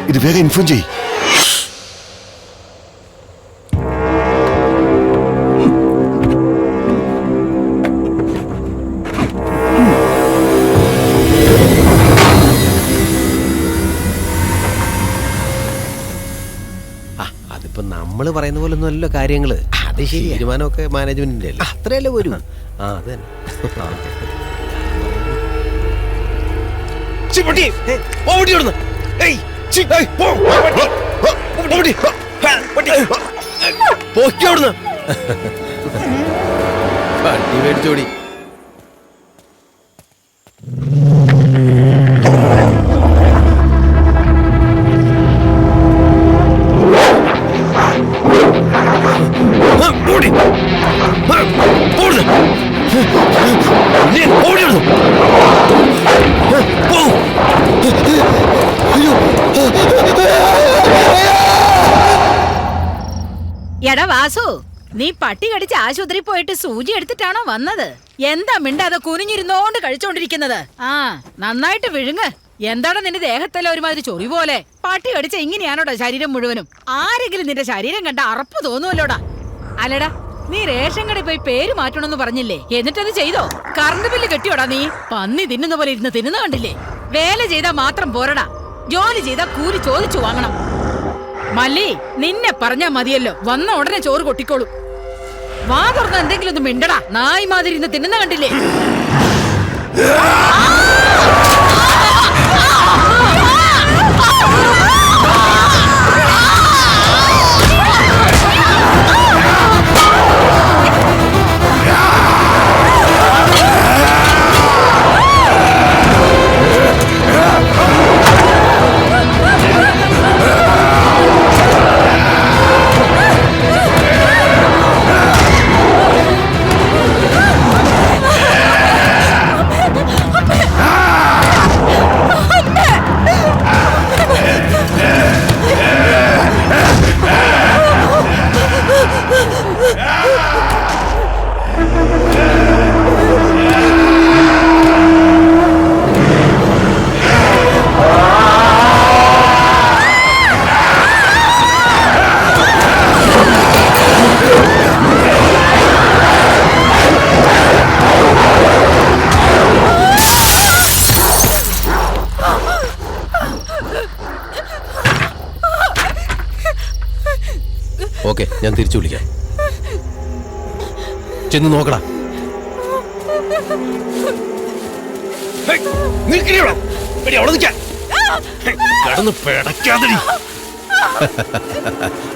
ഇത് വേഗം ഇൻഫോം ചെയ്യ്. അതിപ്പോ നമ്മള് പറയുന്ന പോലെ ഒന്നുമല്ലോ കാര്യങ്ങള്. അത് ശരി, തീരുമാനമൊക്കെ മാനേജ്മെന്റിന്റെ അല്ലേ, അത്രയല്ലേ വരൂ. ആ അത് തന്നെ. പട്ടി മേടിച്ചോടി. എടാ വാസു, നീ പട്ടി കടിച്ച് ആശുപത്രി പോയിട്ട് സൂചി എടുത്തിട്ടാണോ വന്നത്? എന്താ മിണ്ടാതെ കുനിഞ്ഞിരുന്നോണ്ട് കഴിച്ചോണ്ടിരിക്കുന്നത്? ആ നന്നായിട്ട് വിഴുങ്ങ്. എന്താണ് നിന്റെ ദേഹത്തെല്ലാം ഒരുമാതിരി ചൊറി പോലെ? പട്ടി കടിച്ച ഇങ്ങനെയാണോടാ ശരീരം മുഴുവനും? ആരെങ്കിലും നിന്റെ ശരീരം കണ്ട അറപ്പ് തോന്നുമല്ലോടാ. അല്ലടാ, നീ റേഷൻ കടയിൽ പോയി പേര് മാറ്റണമെന്ന് പറഞ്ഞില്ലേ? എന്നിട്ടത് ചെയ്തോ? കറണ്ട് ബില്ല് കെട്ടിയോടാ നീ? പന്നി തിന്നുന്ന പോലെ ഇരുന്ന് തിന്നുന്ന കണ്ടില്ലേ? വേല ചെയ്താ മാത്രം പോരടാ, ജോലി ചെയ്താ കൂലി ചോദിച്ചു വാങ്ങണം. മല്ലി, നിന്നെ പറഞ്ഞാ മതിയല്ലോ, വന്ന ഉടനെ ചോറ് കൊട്ടിക്കോളൂ. വാ തുറന്ന് എന്തെങ്കിലും ഒന്ന് മിണ്ടടാ. നായി മാതിരി ഇന്ന് തിന്നുന്ന കണ്ടില്ലേ? ഓക്കെ, ഞാൻ തിരിച്ചു വിളിക്കാം. ചെന്ന് നോക്കടാ.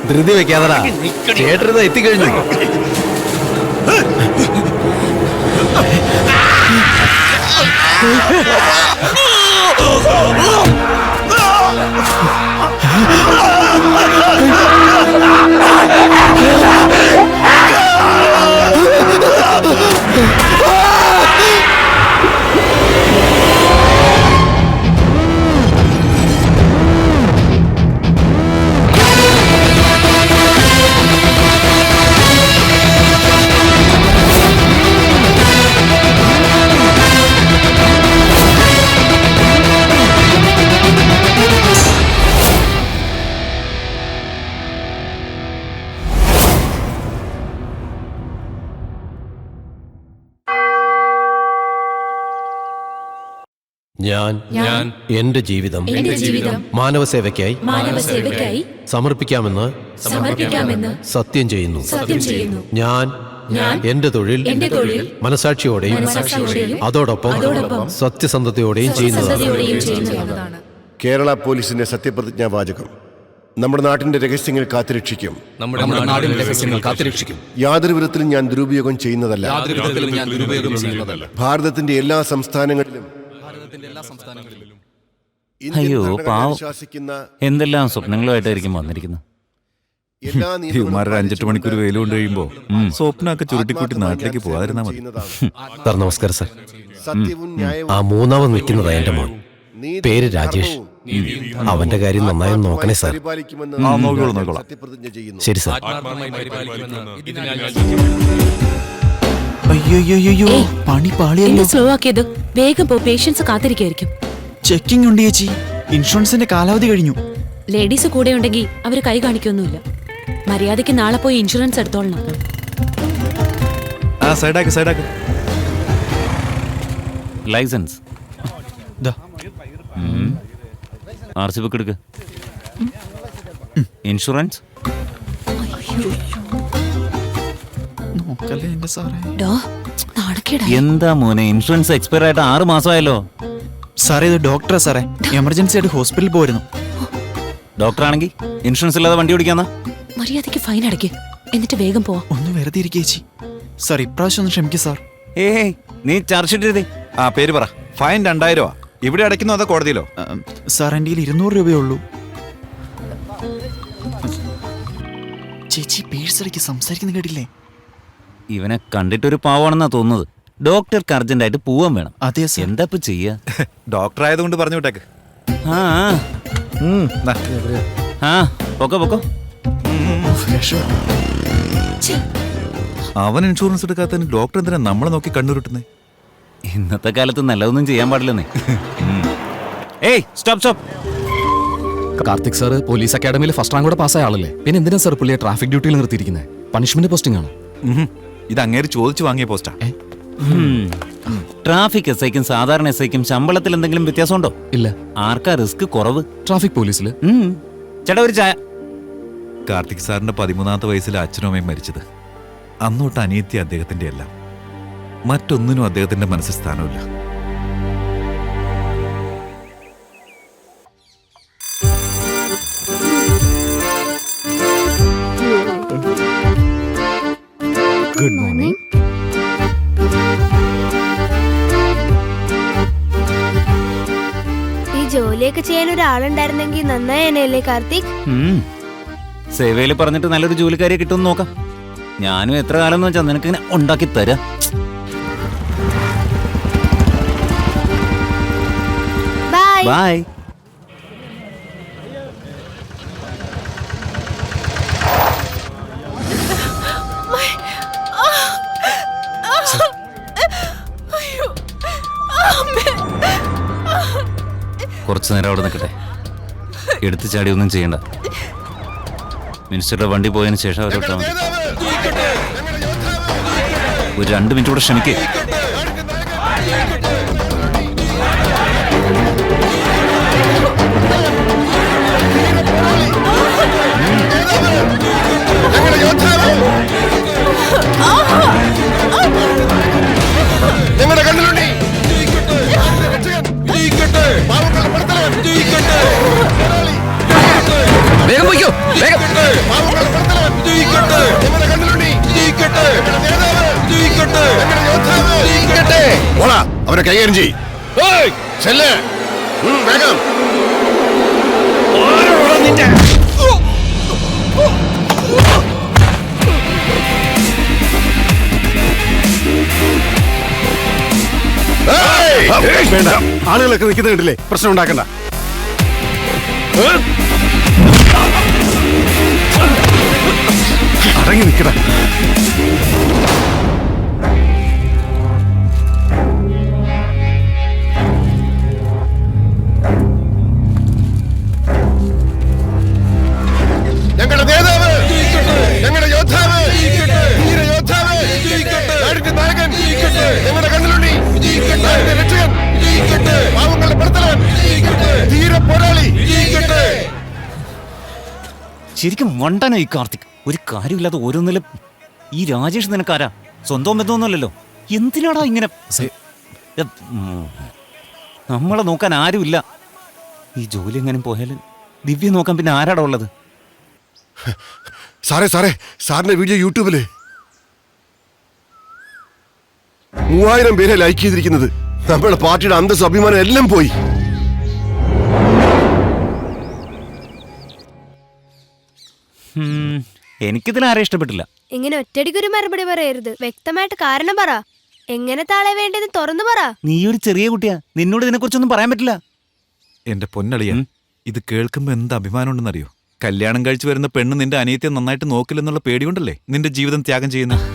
ധൃതി വെക്കാതടാ, ചേട്ടരുത് എത്തിക്കഴിഞ്ഞു. ഞാൻ എന്റെ ജീവിതം മാനവസേവയ്ക്കായി സമർപ്പിക്കാമെന്ന് സത്യം ചെയ്യുന്നു. ഞാൻ എന്റെ തൊഴിൽ മനസാക്ഷിയോടെയും അതോടൊപ്പം സത്യസന്ധതയോടെയും ചെയ്യുന്നതാണ്. കേരള പോലീസിന്റെ സത്യപ്രതിജ്ഞാ വാചകം: നമ്മുടെ നാട്ടിന്റെ രഹസ്യങ്ങൾ കാത്തുരക്ഷിക്കും. യാതൊരു വിധത്തിലും ഞാൻ ദുരുപയോഗം ചെയ്യുന്നതല്ല. ഭാരതത്തിന്റെ എല്ലാ സംസ്ഥാനങ്ങളിലും ഇന്ത്യൻ അയ്യോ, ഭരണഘടന പാവം. അനുശാസിക്കുന്ന എന്തെല്ലാം സ്വപ്നങ്ങളുമായിട്ടായിരിക്കും വന്നിരിക്കുന്നത്. എല്ലാ നിയമങ്ങളും ഇവന്മാരുടെ 5-8 മണിക്കൂർ വെയിൽ കൊണ്ട് കഴിയുമ്പോ സ്വപ്നമൊക്കെ ചുരുട്ടിക്കൂട്ടി ആത്മാർത്ഥമായി നാട്ടിലേക്ക് ഞാൻ പോകാതിരുന്നാ മതി. ചെയ്യുന്നതാണ്. സാർ നമസ്കാരം സാർ. സത്യവും ന്യായവും ആ മൂന്നാമത് നിൽക്കുന്നതാ എന്റെ മോൻ. നീതിയും പേര് രാജേഷ്. ധർമ്മവും അവന്റെ കാര്യം നന്നായി ഒന്ന് നോക്കണേ സാർ. പരിപാലിക്കുമെന്ന് ആ, നോക്കിക്കോളാം, ഞാൻ നോക്കിക്കോളാം. സത്യപ്രതിജ്ഞ ചെയ്യുന്നു. ശരി സാർ. അയ്യോ പണി പാളിയല്ലോ. എന്ത് സ്ലോ ആക്കിയത്? വേഗം പോ, പേഷ്യൻസ് കാത്തിരിക്കായിരിക്കും. ചെക്കിംഗ് ഉണ്ട് ചേച്ചി. ഇൻഷുറൻസിന്റെ കാലാവധി കഴിഞ്ഞു. ലേഡീസ് കൂടെ ഉണ്ടെങ്കിൽ അവര് കൈ കാണിക്കൊന്നുമില്ല. മര്യാദയ്ക്ക് നാളെ പോയി ഇൻഷുറൻസ് എടുത്തോളണം. ആ സൈഡാക്ക് സൈഡാക്ക്. ലൈസൻസ്, ദാ. RC ബുക്ക് എടുക്ക്. ഇൻഷുറൻസ്. നോക്കല്ലേ എന്റെ സാറേ. ഡോ, നാണക്കേടാ. എന്താ മോനെ, ഇൻഷുറൻസ് എക്സ്പയർ ആയിട്ട് 6 മാസമായല്ലോ. സാറേ ഇത് ഡോക്ടറാ സാറേ. എമർജൻസി ആയിട്ട് ഹോസ്പിറ്റലിൽ പോയിരുന്നു. ഡോക്ടറാണെങ്കിൽ ഇൻഷുറൻസ് ഇല്ലാതെ വണ്ടി ഓടിക്കാന്നാ? മര്യാദയ്ക്ക് ഫൈൻ അടയ്ക്ക്, എന്നിട്ട് വേഗം പോവാം. ഒന്ന് വെറുതെ ഇരിക്കുക ചേച്ചി. സാർ ഇപ്രാവശ്യം ഒന്ന് ക്ഷമിക്കും സാർ. ഏയ്, നീ ചാർജ് ഷീറ്റ്. ആ പേര് പറ. ഫൈൻ 2000 രൂപ. ഇവിടെ അടയ്ക്കുന്നോ അതോ കോടതിയിലോ? സാർ എൻ്റെ കയ്യിൽ 200 രൂപയേ ഉള്ളൂ. ചേച്ചി പേഴ്സടിക്ക് സംസാരിക്കുന്ന കേട്ടില്ലേ? ഇവനെ കണ്ടിട്ടൊരു പാവാണെന്നാ തോന്നുന്നത്. ഡോക്ടർക്ക് അർജന്റായിട്ട് പോവാൻ വേണം. അതെ സാർ. എന്താ ഇപ്പൊ ചെയ്യാ? ഡോക്ടർ ആയതുകൊണ്ട് പറഞ്ഞു വിട്ടേക്ക്. ആ ദാ. ആ, പൊക്കോ. അവൻ ഇൻഷുറൻസ് എടുക്കാത്തതിന് ഡോക്ടർ എന്തിനാ നമ്മളെ നോക്കി കണ്ണുരുട്ടുന്നേ? ഇന്നത്തെ കാലത്ത് നല്ലതൊന്നും ചെയ്യാൻ പാടില്ലെന്നേ. ഏയ്, സ്റ്റോപ്പ്. കാർത്തിക് സാർ പോലീസ് അക്കാഡമിയിൽ ഫസ്റ്റ് റാങ്കോടെ പാസ്സായ ആളല്ലേ, പിന്നെ എന്തിനാ സാർ പുള്ളിയെ ട്രാഫിക് ഡ്യൂട്ടിയിൽ നിർത്തിയിരിക്കുന്നത്? പണിഷ്മെന്റ് പോസ്റ്റിംഗ് ആണ്. ഇത് അങ്ങേര് ചോദിച്ചു വാങ്ങിയ പോസ്റ്റാ. ട്രാഫിക് SIക്കും സാധാരണ SIക്കും ശമ്പളത്തിൽ എന്തെങ്കിലും വ്യത്യാസമുണ്ടോ? ഇല്ല. ആർക്കാ റിസ്ക് കുറവ്? ട്രാഫിക് പോലീസിൽ. ചേട്ടാ, ഒരു ചായ. കാർത്തിക് സാറിന്റെ 13ാമത്തെ വയസ്സിൽ അച്ഛനും അമ്മയും മരിച്ചത്. അന്നോട്ട് അനിയത്തി അദ്ദേഹത്തിന്റെ എല്ലാം. മറ്റൊന്നിനും അദ്ദേഹത്തിന്റെ മനസ്സിൽ സ്ഥാനമില്ല. Good morning. ഈ ജോലിയൊക്കെ ചെയ്യാൻ ഒരാളുണ്ടായിരുന്നെങ്കിൽ നന്നായേനല്ലേ കാർത്തിക്? സേവയിൽ പറഞ്ഞിട്ട് നല്ലൊരു ജോലിക്കാരിയെ കിട്ടുമെന്ന് നോക്കാം. ഞാനും എത്ര കാലം എന്ന് വെച്ചാൽ നിനക്ക് ഇങ്ങനെ ഉണ്ടാക്കി തരാം. ബൈ. ബൈ. കുറച്ചു നേരം അവിടെ നിൽക്കട്ടെ. എടുത്തു ചാടി ഒന്നും ചെയ്യണ്ട. മിനിസ്റ്ററുടെ വണ്ടി പോയതിനു ശേഷം അവരോട്ടാ മതി. ഒരു 2 മിനിറ്റ് കൂടെ ക്ഷമിക്കേ. ഞങ്ങളുടെ കണ്ണിലുണ്ടി വേഗം പോയിക്കോ, വേഗം. അവനെ കൈകാര്യം ചെയ്. ചെല്ല്. വേഗം. വേണ്ട, ആളുകളൊക്കെ നിൽക്കുന്നത് കണ്ടില്ലേ? പ്രശ്നം ഉണ്ടാക്കണ്ട. അടങ്ങി നിൽക്കട. ഞങ്ങളുടെ നേതാവ്, ഞങ്ങളുടെ യോദ്ധാവ്, യോദ്ധാവ്, നായകൻ, ഞങ്ങളുടെ കണ്ണിലുണ്ടി, രക്ഷകൻ, പാവങ്ങളുടെ പ്രവർത്തകൻ, ധീര പോരാളി. ശരിക്കും മണ്ടനാ ഈ കാർത്തിക്. ഒരു കാര്യമില്ലാതെ ഓരോന്നിലും. ഈ രാജേഷ് നിനക്കാരാ? സ്വന്തം ബന്ധമൊന്നുമല്ലല്ലോ. എന്തിനാടാ ഇങ്ങനെ? നമ്മളെ നോക്കാൻ ആരുമില്ല. ഈ ജോലി എങ്ങനെ പോയാലും ദിവ്യ നോക്കാൻ പിന്നെ ആരാടാ ഉള്ളത്? സാറിന്റെ വീഡിയോ യൂട്യൂബില് 3000 പേരെ ലൈക്ക് ചെയ്തിരിക്കുന്നത്. നമ്മുടെ പാർട്ടിയുടെ അന്തസ്സും അഭിമാനം എല്ലാം പോയി. എനിക്കിതിൽ ആരെ ഇഷ്ടപ്പെട്ടില്ല. ഇങ്ങനെ ഒറ്റടിക്കൊരു മറുപടി പറയരുത്. വ്യക്തമായിട്ട് കാരണം പറ. എങ്ങനത്തെ ആളെ വേണ്ടെന്ന് തുറന്നു പറ. നീ ഒരു ചെറിയ കുട്ടിയാ, നിന്നോട് ഇതിനെക്കുറിച്ചൊന്നും പറയാൻ പറ്റില്ല. എന്റെ പൊന്നളിയ, ഇത് കേൾക്കുമ്പോ എന്ത് അഭിമാനം ഉണ്ടെന്നറിയോ? കല്യാണം കഴിച്ചു വരുന്ന പെണ്ണ് നിന്റെ അനിയത്തെ നന്നായിട്ട് നോക്കില്ലെന്നുള്ള പേടികൊണ്ടല്ലേ നിന്റെ ജീവിതം ത്യാഗം ചെയ്യുന്നത്.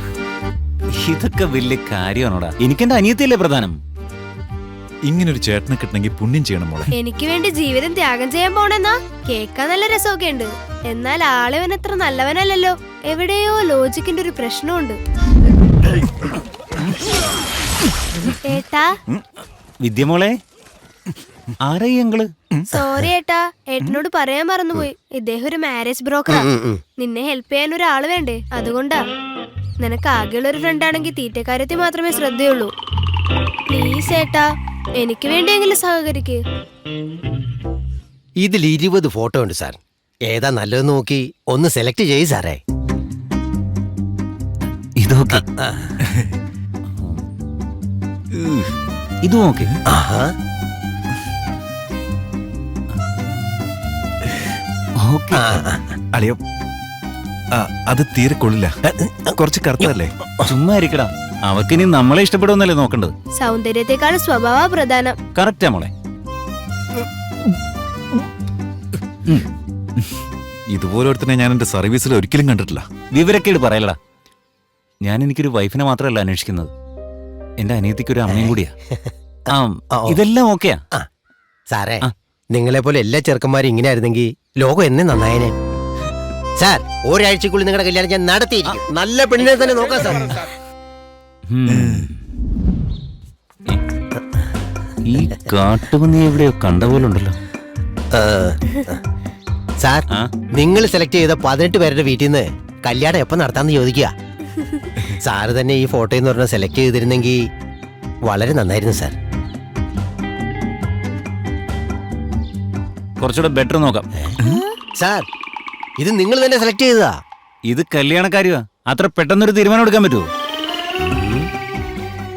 ഇതൊക്കെ വലിയ കാര്യമാണോടാ? എനിക്കെന്റെ അനിയത്തിയല്ലേ പ്രധാനം. ഇങ്ങനൊരു ചേട്ടനെ കിട്ടണമെങ്കിൽ പുണ്യം ചെയ്യണം മോളെ. എനിക്ക് വേണ്ടി ജീവിതം ത്യാഗം ചെയ്യാൻ പോണെന്നാ കേൾക്കാൻ നല്ല രസമൊക്കെ ഉണ്ട്. എന്നാൽ ആളിവൻ അത്ര നല്ലവനല്ലല്ലോ. എവിടെയോ ലോജിക്കിന്റെ ഒരു പ്രശ്നമുണ്ട്. ഏട്ടാ, വിദ്യമോളെ, ആരായി ഞങ്ങള്? സോറി ഏട്ടാ, ഏട്ടനോട് പറയാൻ മറന്നുപോയി. ഇദ്ദേഹം ഒരു മാരേജ് ബ്രോക്കറാ. നിന്നെ ഹെൽപ്പ് ചെയ്യാൻ ഒരാള് വേണ്ടേ, അതുകൊണ്ടാ. നിനക്ക് ആകെയുള്ള ഒരു ഫ്രണ്ട് ആണെങ്കിൽ തീറ്റക്കാര്യത്തിൽ മാത്രമേ ശ്രദ്ധയുള്ളൂ. പ്ലീസ് ഏട്ടാ, എനിക്ക് വേണ്ടിയെങ്കിലും സഹകരിക്ക്. ഇതിൽ 20 ഫോട്ടോ ഉണ്ട് സാർ. ഏതാ നല്ലത് നോക്കി ഒന്ന് സെലക്ട് ചെയ്യ് സാറേ. ഇതൊക്കെ ഇത് നോക്ക്. അളിയോ, അത് തീരെ കൊള്ളില്ല. കുറച്ച് കറുത്തല്ലേ? ചുമ്മാ ഇരിക്കടാ, അവക്കിനി നമ്മളെ ഇഷ്ടപ്പെടുമെന്നല്ലേ നോക്കണ്ടത്. സൗന്ദര്യത്തെക്കാൾ സ്വഭാവ പ്രധാനം. കറക്റ്റാ മോളെ. ഇതുപോലൊരുത്തനെ ഞാൻ എന്റെ സർവീസിൽ ഒരിക്കലും കണ്ടിട്ടില്ല. വിവരക്കേട് പറയലടാ. ഞാൻ എനിക്കൊരു വൈഫിനെ മാത്രമല്ല അന്വേഷിക്കുന്നത്, എന്റെ അനിയത്തിക്കൊരു അമ്മയും കൂടിയാ. ഇതെല്ലാം ഓക്കെയാ സാറേ. നിങ്ങളെ പോലെ എല്ലാ ചെറുക്കന്മാരും ഇങ്ങനെ ആയിരുന്നെങ്കിൽ ലോകം എന്നെ നന്നായനെ. സാർ, ഒരാഴ്ചക്കുള്ളിൽ നിങ്ങളുടെ കല്യാണം ഞാൻ നടത്തിയിരിക്കും. നല്ല പെണ്ണിനെ തന്നെ നോക്കാം സാർ. ഈ കാട്ടുപന്നി എവിടെയോ കണ്ട പോലുണ്ടല്ലോ. സാർ, നിങ്ങൾ സെലക്ട് ചെയ്ത 18 പേരുടെ വീട്ടിൽ നിന്ന് കല്യാണം എപ്പം നടത്താന്ന് ചോദിക്കുക. സാറ് തന്നെ ഈ ഫോട്ടോയിൽ നിന്ന് പറഞ്ഞ സെലക്ട് ചെയ്തിരുന്നെങ്കിൽ വളരെ നന്നായിരുന്നു സാർ. കുറച്ചുകൂടെ ബെറ്റർ നോക്കാം. സാർ, ഇത് നിങ്ങൾ തന്നെ സെലക്ട് ചെയ്തതാ. ഇത് കല്യാണക്കാരിയാ, അത്ര പെട്ടെന്നൊരു തീരുമാനം എടുക്കാൻ പറ്റുമോ?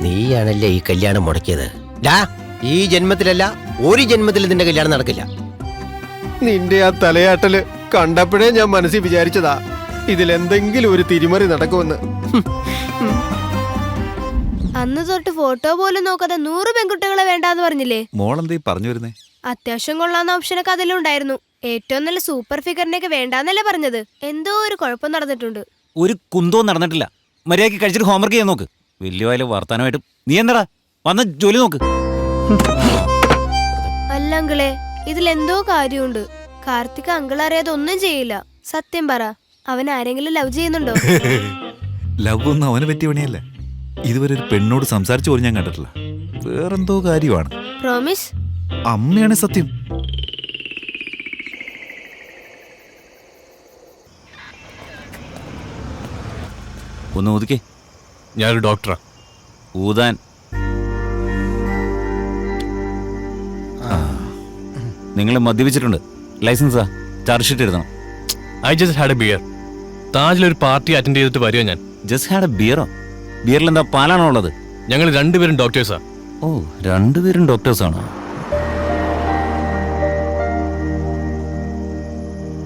നീയാണല്ലേ ഈ കല്യാണം മുടക്കിയത്. ഈ ജന്മത്തിലല്ല, ഒരു ജന്മത്തിൽ നിന്റെ കല്യാണം നടക്കില്ല. നിന്റെ ആ തലയാട്ടല് കണ്ടപ്പോഴേ ഞാൻ മനസ്സിൽ വിചാരിച്ചതാ ഇതിലെന്തെങ്കിലും ഒരു തിരിമറി നടക്കുമെന്ന്. അന്ന് തൊട്ട് ഫോട്ടോ പോലും നോക്കാതെ 100 പെൺകുട്ടികളെ വേണ്ടാന്ന് പറഞ്ഞില്ലേ? മോളെന്തീ പറഞ്ഞു വരുന്നേ? അത്യാവശ്യം കൊള്ളാവുന്ന ഓപ്ഷനൊക്കെ അതിലുണ്ടായിരുന്നു. ഏറ്റവും നല്ല സൂപ്പർ ഫിഗറിനെയൊക്കെ വേണ്ടാന്നല്ലേ പറഞ്ഞത്. എന്തോ ഒരു കുഴപ്പം നടന്നിട്ടുണ്ട്. ഒരു കുന്തവും നടന്നിട്ടില്ല. മര്യാദയ്ക്ക് കഴിച്ചിട്ട് ഹോംവർക്ക് ചെയ്യാൻ നോക്ക്. വലിയ വയല് വർത്താനമായിട്ടും നീ എന്താടാ വന്ന ജോലി നോക്ക്. അല്ല അങ്കിളെ, ഇതിലെന്തോ കാര്യമുണ്ട്. കാർത്തിക് അങ്കിൾ അറിയാതെ ഒന്നും ചെയ്യില്ല. സത്യം പറ, അവൻ ആരെങ്കിലും ലവ് ചെയ്യുന്നുണ്ടോ? ലവ് ഒന്നും അവന് പറ്റിയ പണിയല്ല. ഇതുവരെ ഒരു പെണ്ണോട് സംസാരിച്ചു പോലും ഞാൻ കണ്ടിട്ടില്ല. വേറെന്തോ കാര്യമാണ്. പ്രോമിസ്? അമ്മയാണ് സത്യം. ഒന്ന് ഊതിക്കേ. ഞാനൊരു ഡോക്ടറാ. ഊതാൻ. നിങ്ങൾ മദ്യപിച്ചിട്ടുണ്ട്. ലൈസൻസാ, ചാർജ് ഷീറ്റ് എഴുതണം. I just had a beer. താജിലൊരു പാർട്ടി അറ്റൻഡ് ചെയ്തിട്ട് വരിക ഞാൻ. ജസ്റ്റ് ഹാഡ് എ ബിയറോ? ബിയറിൽ എന്താ പാലാണോ ഉള്ളത്? ഞങ്ങൾ രണ്ടുപേരും ഡോക്ടേഴ്സാ. ഓ, രണ്ടുപേരും ഡോക്ടേഴ്സാണോ?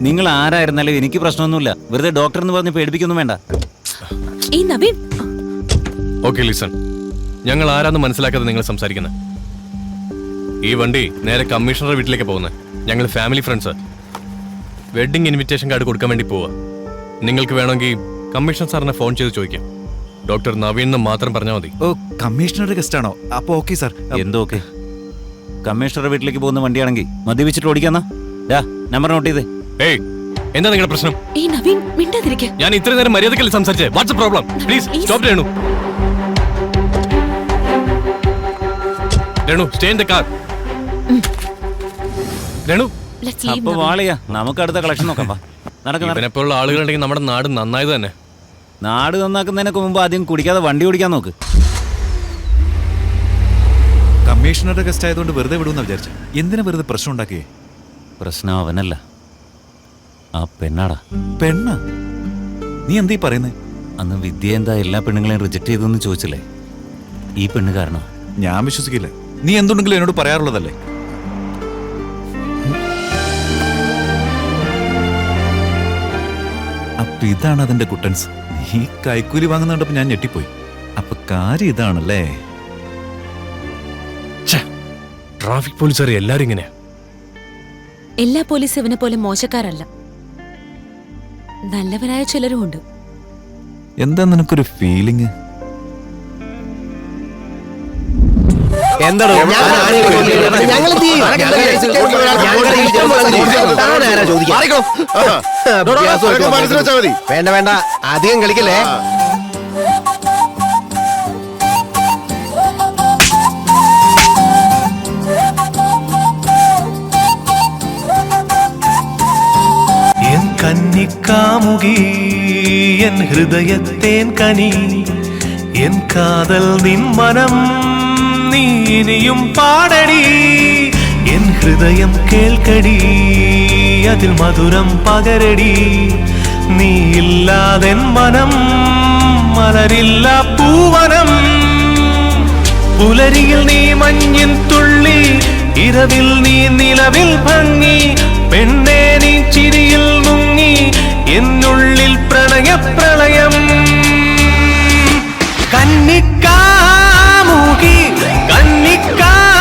നിങ്ങൾ ആരായിരുന്നാലും എനിക്ക് പ്രശ്നമൊന്നുമില്ല. വെറുതെ ഡോക്ടർ എന്ന് പറഞ്ഞ് പേടിപ്പിക്കൊന്നും വേണ്ട. ഈ നവീൻ, ഓക്കെ ലിസൺ, ഞങ്ങൾ ആരാന്ന് മനസ്സിലാക്കാതെ നിങ്ങൾ സംസാരിക്കുന്നത്. ഈ വണ്ടി നേരെ കമ്മീഷണറുടെ വീട്ടിലേക്ക് പോകുന്നത്. ഞങ്ങൾ family friends. Wedding invitation card കൊടുക്കാൻ വേണ്ടി പോവാ. നിങ്ങൾക്ക് വേണമെങ്കിൽ കമ്മീഷണർ സാറിനെ ഫോൺ ചെയ്ത് ചോദിക്കാം. ഡോക്ടർ നവീൻ എന്ന് മാത്രം പറഞ്ഞാൽ മതി. ഓ, കമ്മീഷണറുടെ ഗസ്റ്റ് ആണോ? അപ്പൊ ഓക്കെ സാർ. എന്തോ ഓക്കെ. കമ്മീഷണറുടെ വീട്ടിലേക്ക് പോകുന്ന വണ്ടിയാണെങ്കിൽ മദ്യപിച്ചിട്ട് ഓടിക്കാന്നാ. നമ്പർ നോട്ട് ചെയ്തേ. ഏയ്, എന്താ നിങ്ങളുടെ പ്രശ്നം? ഈ നവീൻ മിണ്ടാതിരിക്ക. ഞാൻ ഇത്രയും നേരം മര്യാദക്കല്ലേ സംസാരിച്ചേ? What's a problem? Please stop Renu. Renu, stay in the car. Renu, Let's leave അപ്പൊ Naveen. വാളിയാ, നമുക്ക് അടുത്ത കളക്ഷൻ നോക്കാം. ഇവനെപ്പോലുള്ള ആളുകളുണ്ടെങ്കിൽ നമ്മുടെ നാട് നന്നായത് തന്നെ. നാട് നന്നാക്കുന്നതിനൊക്കെ മുമ്പ് ആദ്യം കുടിക്കാതെ വണ്ടി ഓടിക്കാൻ നോക്ക്. കമ്മീഷണറുടെ ഗസ്റ്റ് ആയതുകൊണ്ട് വെറുതെ വിടുമെന്ന് വിചാരിച്ചു. എന്തിനാ വെറുതെ പ്രശ്നം ഉണ്ടാക്കിയേ? പ്രശ്നം അവനല്ല, ആ പെണ്ണാടാ. പെണ്ണ? നീ എന്തീ പറയുന്നേ? അന്ന് വിദ്യ എന്താ എല്ലാ പെണ്ണുങ്ങളെയും റിജക്ട് ചെയ്തെന്ന് ചോദിച്ചില്ലേ? ഈ പെണ്ണ് കാരണം ഞാൻ വിശ്വസിക്കില്ല. നീ എന്തുണ്ടെങ്കിലും എന്നോട് പറയാറുള്ളതല്ലേ. അപ്പൊ ഇതാണ് അതിന്റെ കുട്ടൻസ്. നീ കൈക്കൂലി വാങ്ങുന്നുണ്ടപ്പോ ഞാൻ ഞെട്ടിപ്പോയി. അപ്പൊ കാര്യം ഇതാണല്ലേ. ട്രാഫിക് പോലീസുകാർ എല്ലാരും ഇങ്ങനെയാ. എല്ലാ പോലീസ് ഇവനെ പോലെ മോശക്കാരല്ല, നല്ലവരായ ചിലരും ഉണ്ട്. എന്താ നിനക്കൊരു ഫീലിംഗ്? എന്താണോ വേണ്ട വേണ്ട, അധികം കളിക്കല്ലേ. കന്നിക്കാമുകി എൻ ഹൃദയത്തേൻ കനി, എൻ കാതൽ നിൻ മനം നീ ഇനിയും പാടടി. എൻ ഹൃദയം കേൾക്കടി, അതിൽ മധുരം പകരടി. നീ ഇല്ലാതെൻ മനം മലരില്ല പൂവനം. പുലരിയിൽ നീ മഞ്ഞിൻ തുള്ളി, ഇരവിൽ നീ നിലവിൽ ഭംഗി. പെണ്ണേ നീ ചിരിയിൽ മുങ്ങി, എന്നുള്ളിൽ പ്രണയപ്രളയം. കന്നിക്കാമുകി കന്നിക്കാമുകി,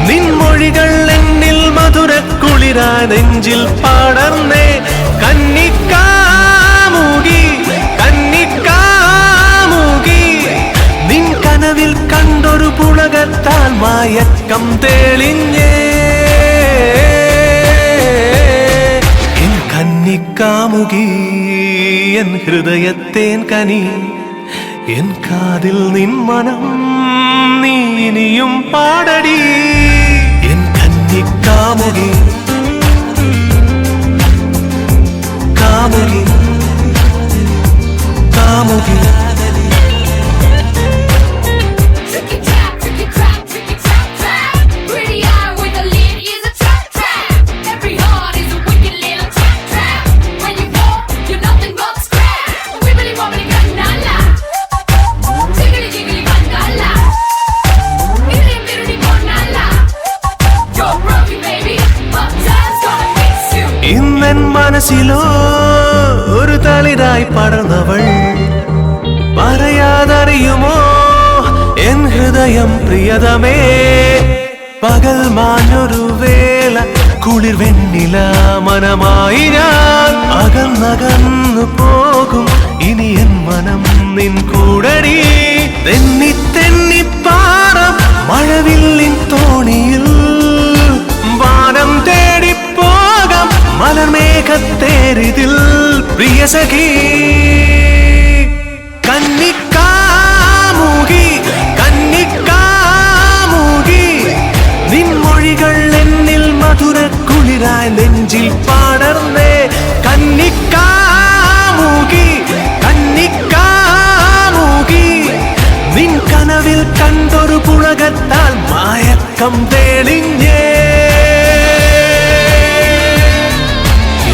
നിൻമൊഴികൾ എന്നിൽ മധുരക്കുളിരാ നെഞ്ചിൽ പാടർന്നേ. കന്നിക്കാമുകി കന്നിക്കാമുകി, നിൻ കനവിൽ കണ്ടൊരു പുളകത്താൽ മയക്കം തെളിഞ്ഞേ. കന്നിക്കാമുകി എൻ ഹൃദയത്തേൻ കനി, എൻ കാതിൽ നിൻ മനം നീ ഇനിയും പാടടി. എൻ കന്നിക്കാമുകി കാമുകി കാമുകി. ഇന്നൻ മനസ്സിലോ ഒരു തളിരായി പടർന്നവൾ, പറയാതറിയുമോ എൻ ഹൃദയം പ്രിയതമേ. പകൽ മാഞ്ഞൊരു വേല കുളിർ വെണ്ണില മനമായി ഞാൻ അകന്നകന്നു പോകും. ഇനി എൻ മനം നിൻ കൂടടി. തെന്നി തെന്നിപ്പാറം മഴവില്ലിൻ തോണിയിൽ വാനം തേടിപ്പോകാം മലർമേഘത്തേരിതിൽ പ്രിയ സഖി. കന്നിക്കാമുകി കന്നിക്കാമുകി, നിൻമൊഴികൾ എന്നിൽ മധുരക്കുളിരായി നെഞ്ചിൽ പാടർന്നേ. കന്നിക്കാമുകി കന്നിക്കാമുകി, നിൻ കനവിൽ കണ്ടൊരു പുളകത്താൽ മയക്കം തെളിഞ്ഞേ.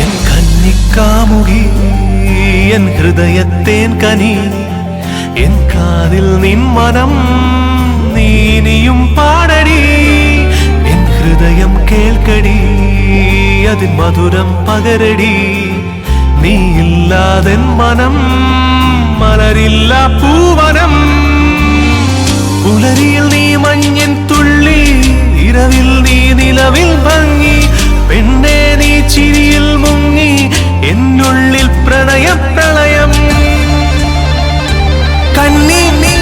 എൻ കന്നിക്കാമുകി എൻ ഹൃദയത്തേൻ കനി, എൻ കാതിൽ നിൻ മനം നീ ഇനിയും പാടടി. എൻ ഹൃദയം കേൾക്കടി, അതിൽ മധുരം പകരടി. നീ ഇല്ലാതെൻ മനം മലരില്ല പൂവനം. പുലരിയിൽ നീ മഞ്ഞിൻ തുള്ളി, ഇരവിൽ നീ നിലവിൽ ഭംഗി. പെണ്ണേ നീ ചിരിയിൽ മുങ്ങി, എന്നുള്ളിൽ പ്രണയപ്രളയം. കണ്ണി നീ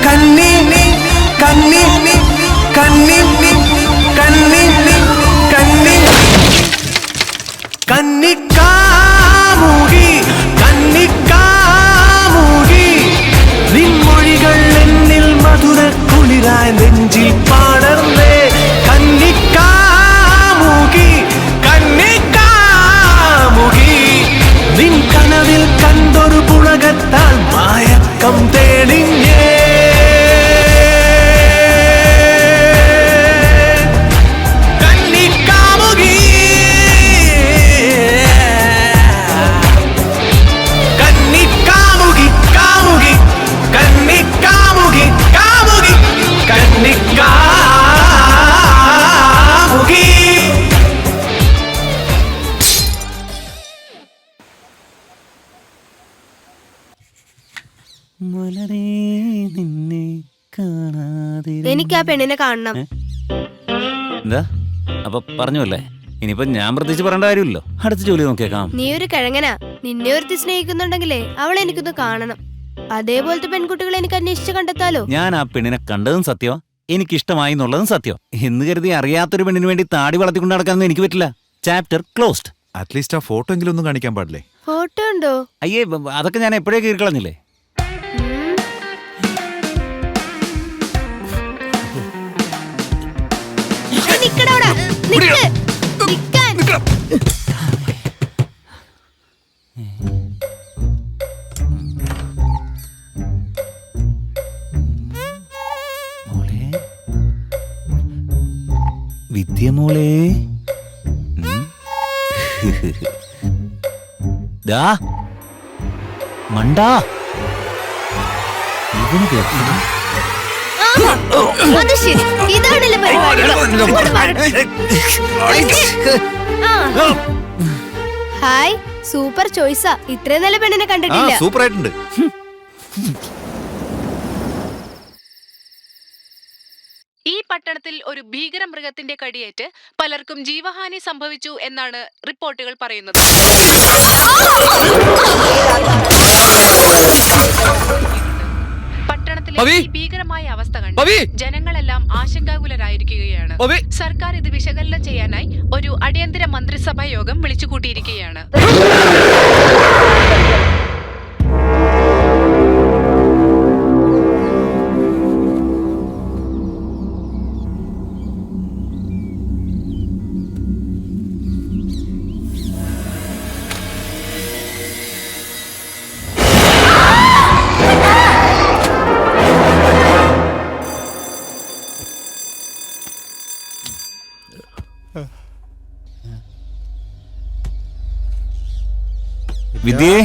കണ്ണി നീ കണ്ണി നീ കണ്ണി നീ കണ്ണി നീ കണ്ണി. കന്നിക്കാമുകി കന്നിക്കാമുകി, നിൻമൊഴികൾ എന്നിൽ മധുരക്കുളിരായി നെഞ്ചിൽ പാടർന്നേ. കന്നിക്കാമുകി കന്നിക്കാമുകി, നിൻ കനവിൽ കണ്ടൊരു പുളകത്താൽ മയക്കം തെളിഞ്ഞേ. കന്നിക്കാമുകി കന്നിക്കാമുകി കാമുകി കന്നിക്കാമുകി കാമുകി. എനിക്ക് ആ പെണ്ണിനെ കാണണം. എന്താ അപ്പൊ പറഞ്ഞല്ലേ, ഇനിയിപ്പോ ഞാൻ പ്രത്യേകിച്ച് പറയേണ്ട കാര്യമില്ലല്ലോ. അടുത്ത ജോലി നോക്കിയേക്കാം. നീ ഒരു കിഴങ്ങനാ. നിന്നെ ഒരുത്തി സ്നേഹിക്കുന്നുണ്ടെങ്കിലേ അവളെ എനിക്കൊന്ന് കാണണം. അതേപോലത്തെ പെൺകുട്ടികളെ എനിക്ക് അന്വേഷിച്ച് കണ്ടെത്താലോ. ഞാൻ ആ പെണ്ണിനെ കണ്ടതും സത്യമാ, എനിക്കിഷ്ടമായി എന്നുള്ളതും സത്യം. എന്ന് കരുതി അറിയാത്തൊരു പെണ്ണിന് വേണ്ടി താടി വളർത്തിക്കൊണ്ട് നടക്കാനൊന്നും എനിക്ക് പറ്റില്ല. Chapter closed. അറ്റ്ലീസ്റ്റ് ആ ഫോട്ടോ എങ്കിലും ഒന്നും കാണിക്കാൻ പാടില്ലേ? ഫോട്ടോ ഉണ്ടോ? അയ്യേ, അതൊക്കെ ഞാൻ എപ്പോഴേ കീറിക്കളഞ്ഞില്ലേ. വിദ്യമോളെ, ദാ മണ്ടാ, ഇവന് കേൾക്കണം. അത് ശരി, ഇതാണല്ലേ പരിപാടി. ഹായ്, സൂപ്പർ ചോയ്സാ. ഇത്രയും നല്ല പെണ്ണിനെ കണ്ടിട്ടില്ല. സൂപ്പർ ആയിട്ടുണ്ട്. ഈ പട്ടണത്തിൽ ഒരു ഭീകര മൃഗത്തിന്റെ കടിയേറ്റ് പലർക്കും ജീവഹാനി സംഭവിച്ചു എന്നാണ് റിപ്പോർട്ടുകൾ പറയുന്നത്. പട്ടണത്തിലെ ഈ ഭീകരമായ അവസ്ഥ കണ്ട് ജനങ്ങളെല്ലാം ആശങ്കാകുലരായിരിക്കുകയാണ്. സർക്കാർ ഇത് വിശകലനം ചെയ്യാനായി ഒരു അടിയന്തര മന്ത്രിസഭാ യോഗം വിളിച്ചുകൂട്ടിയിരിക്കുകയാണ്. വിദ്യേ,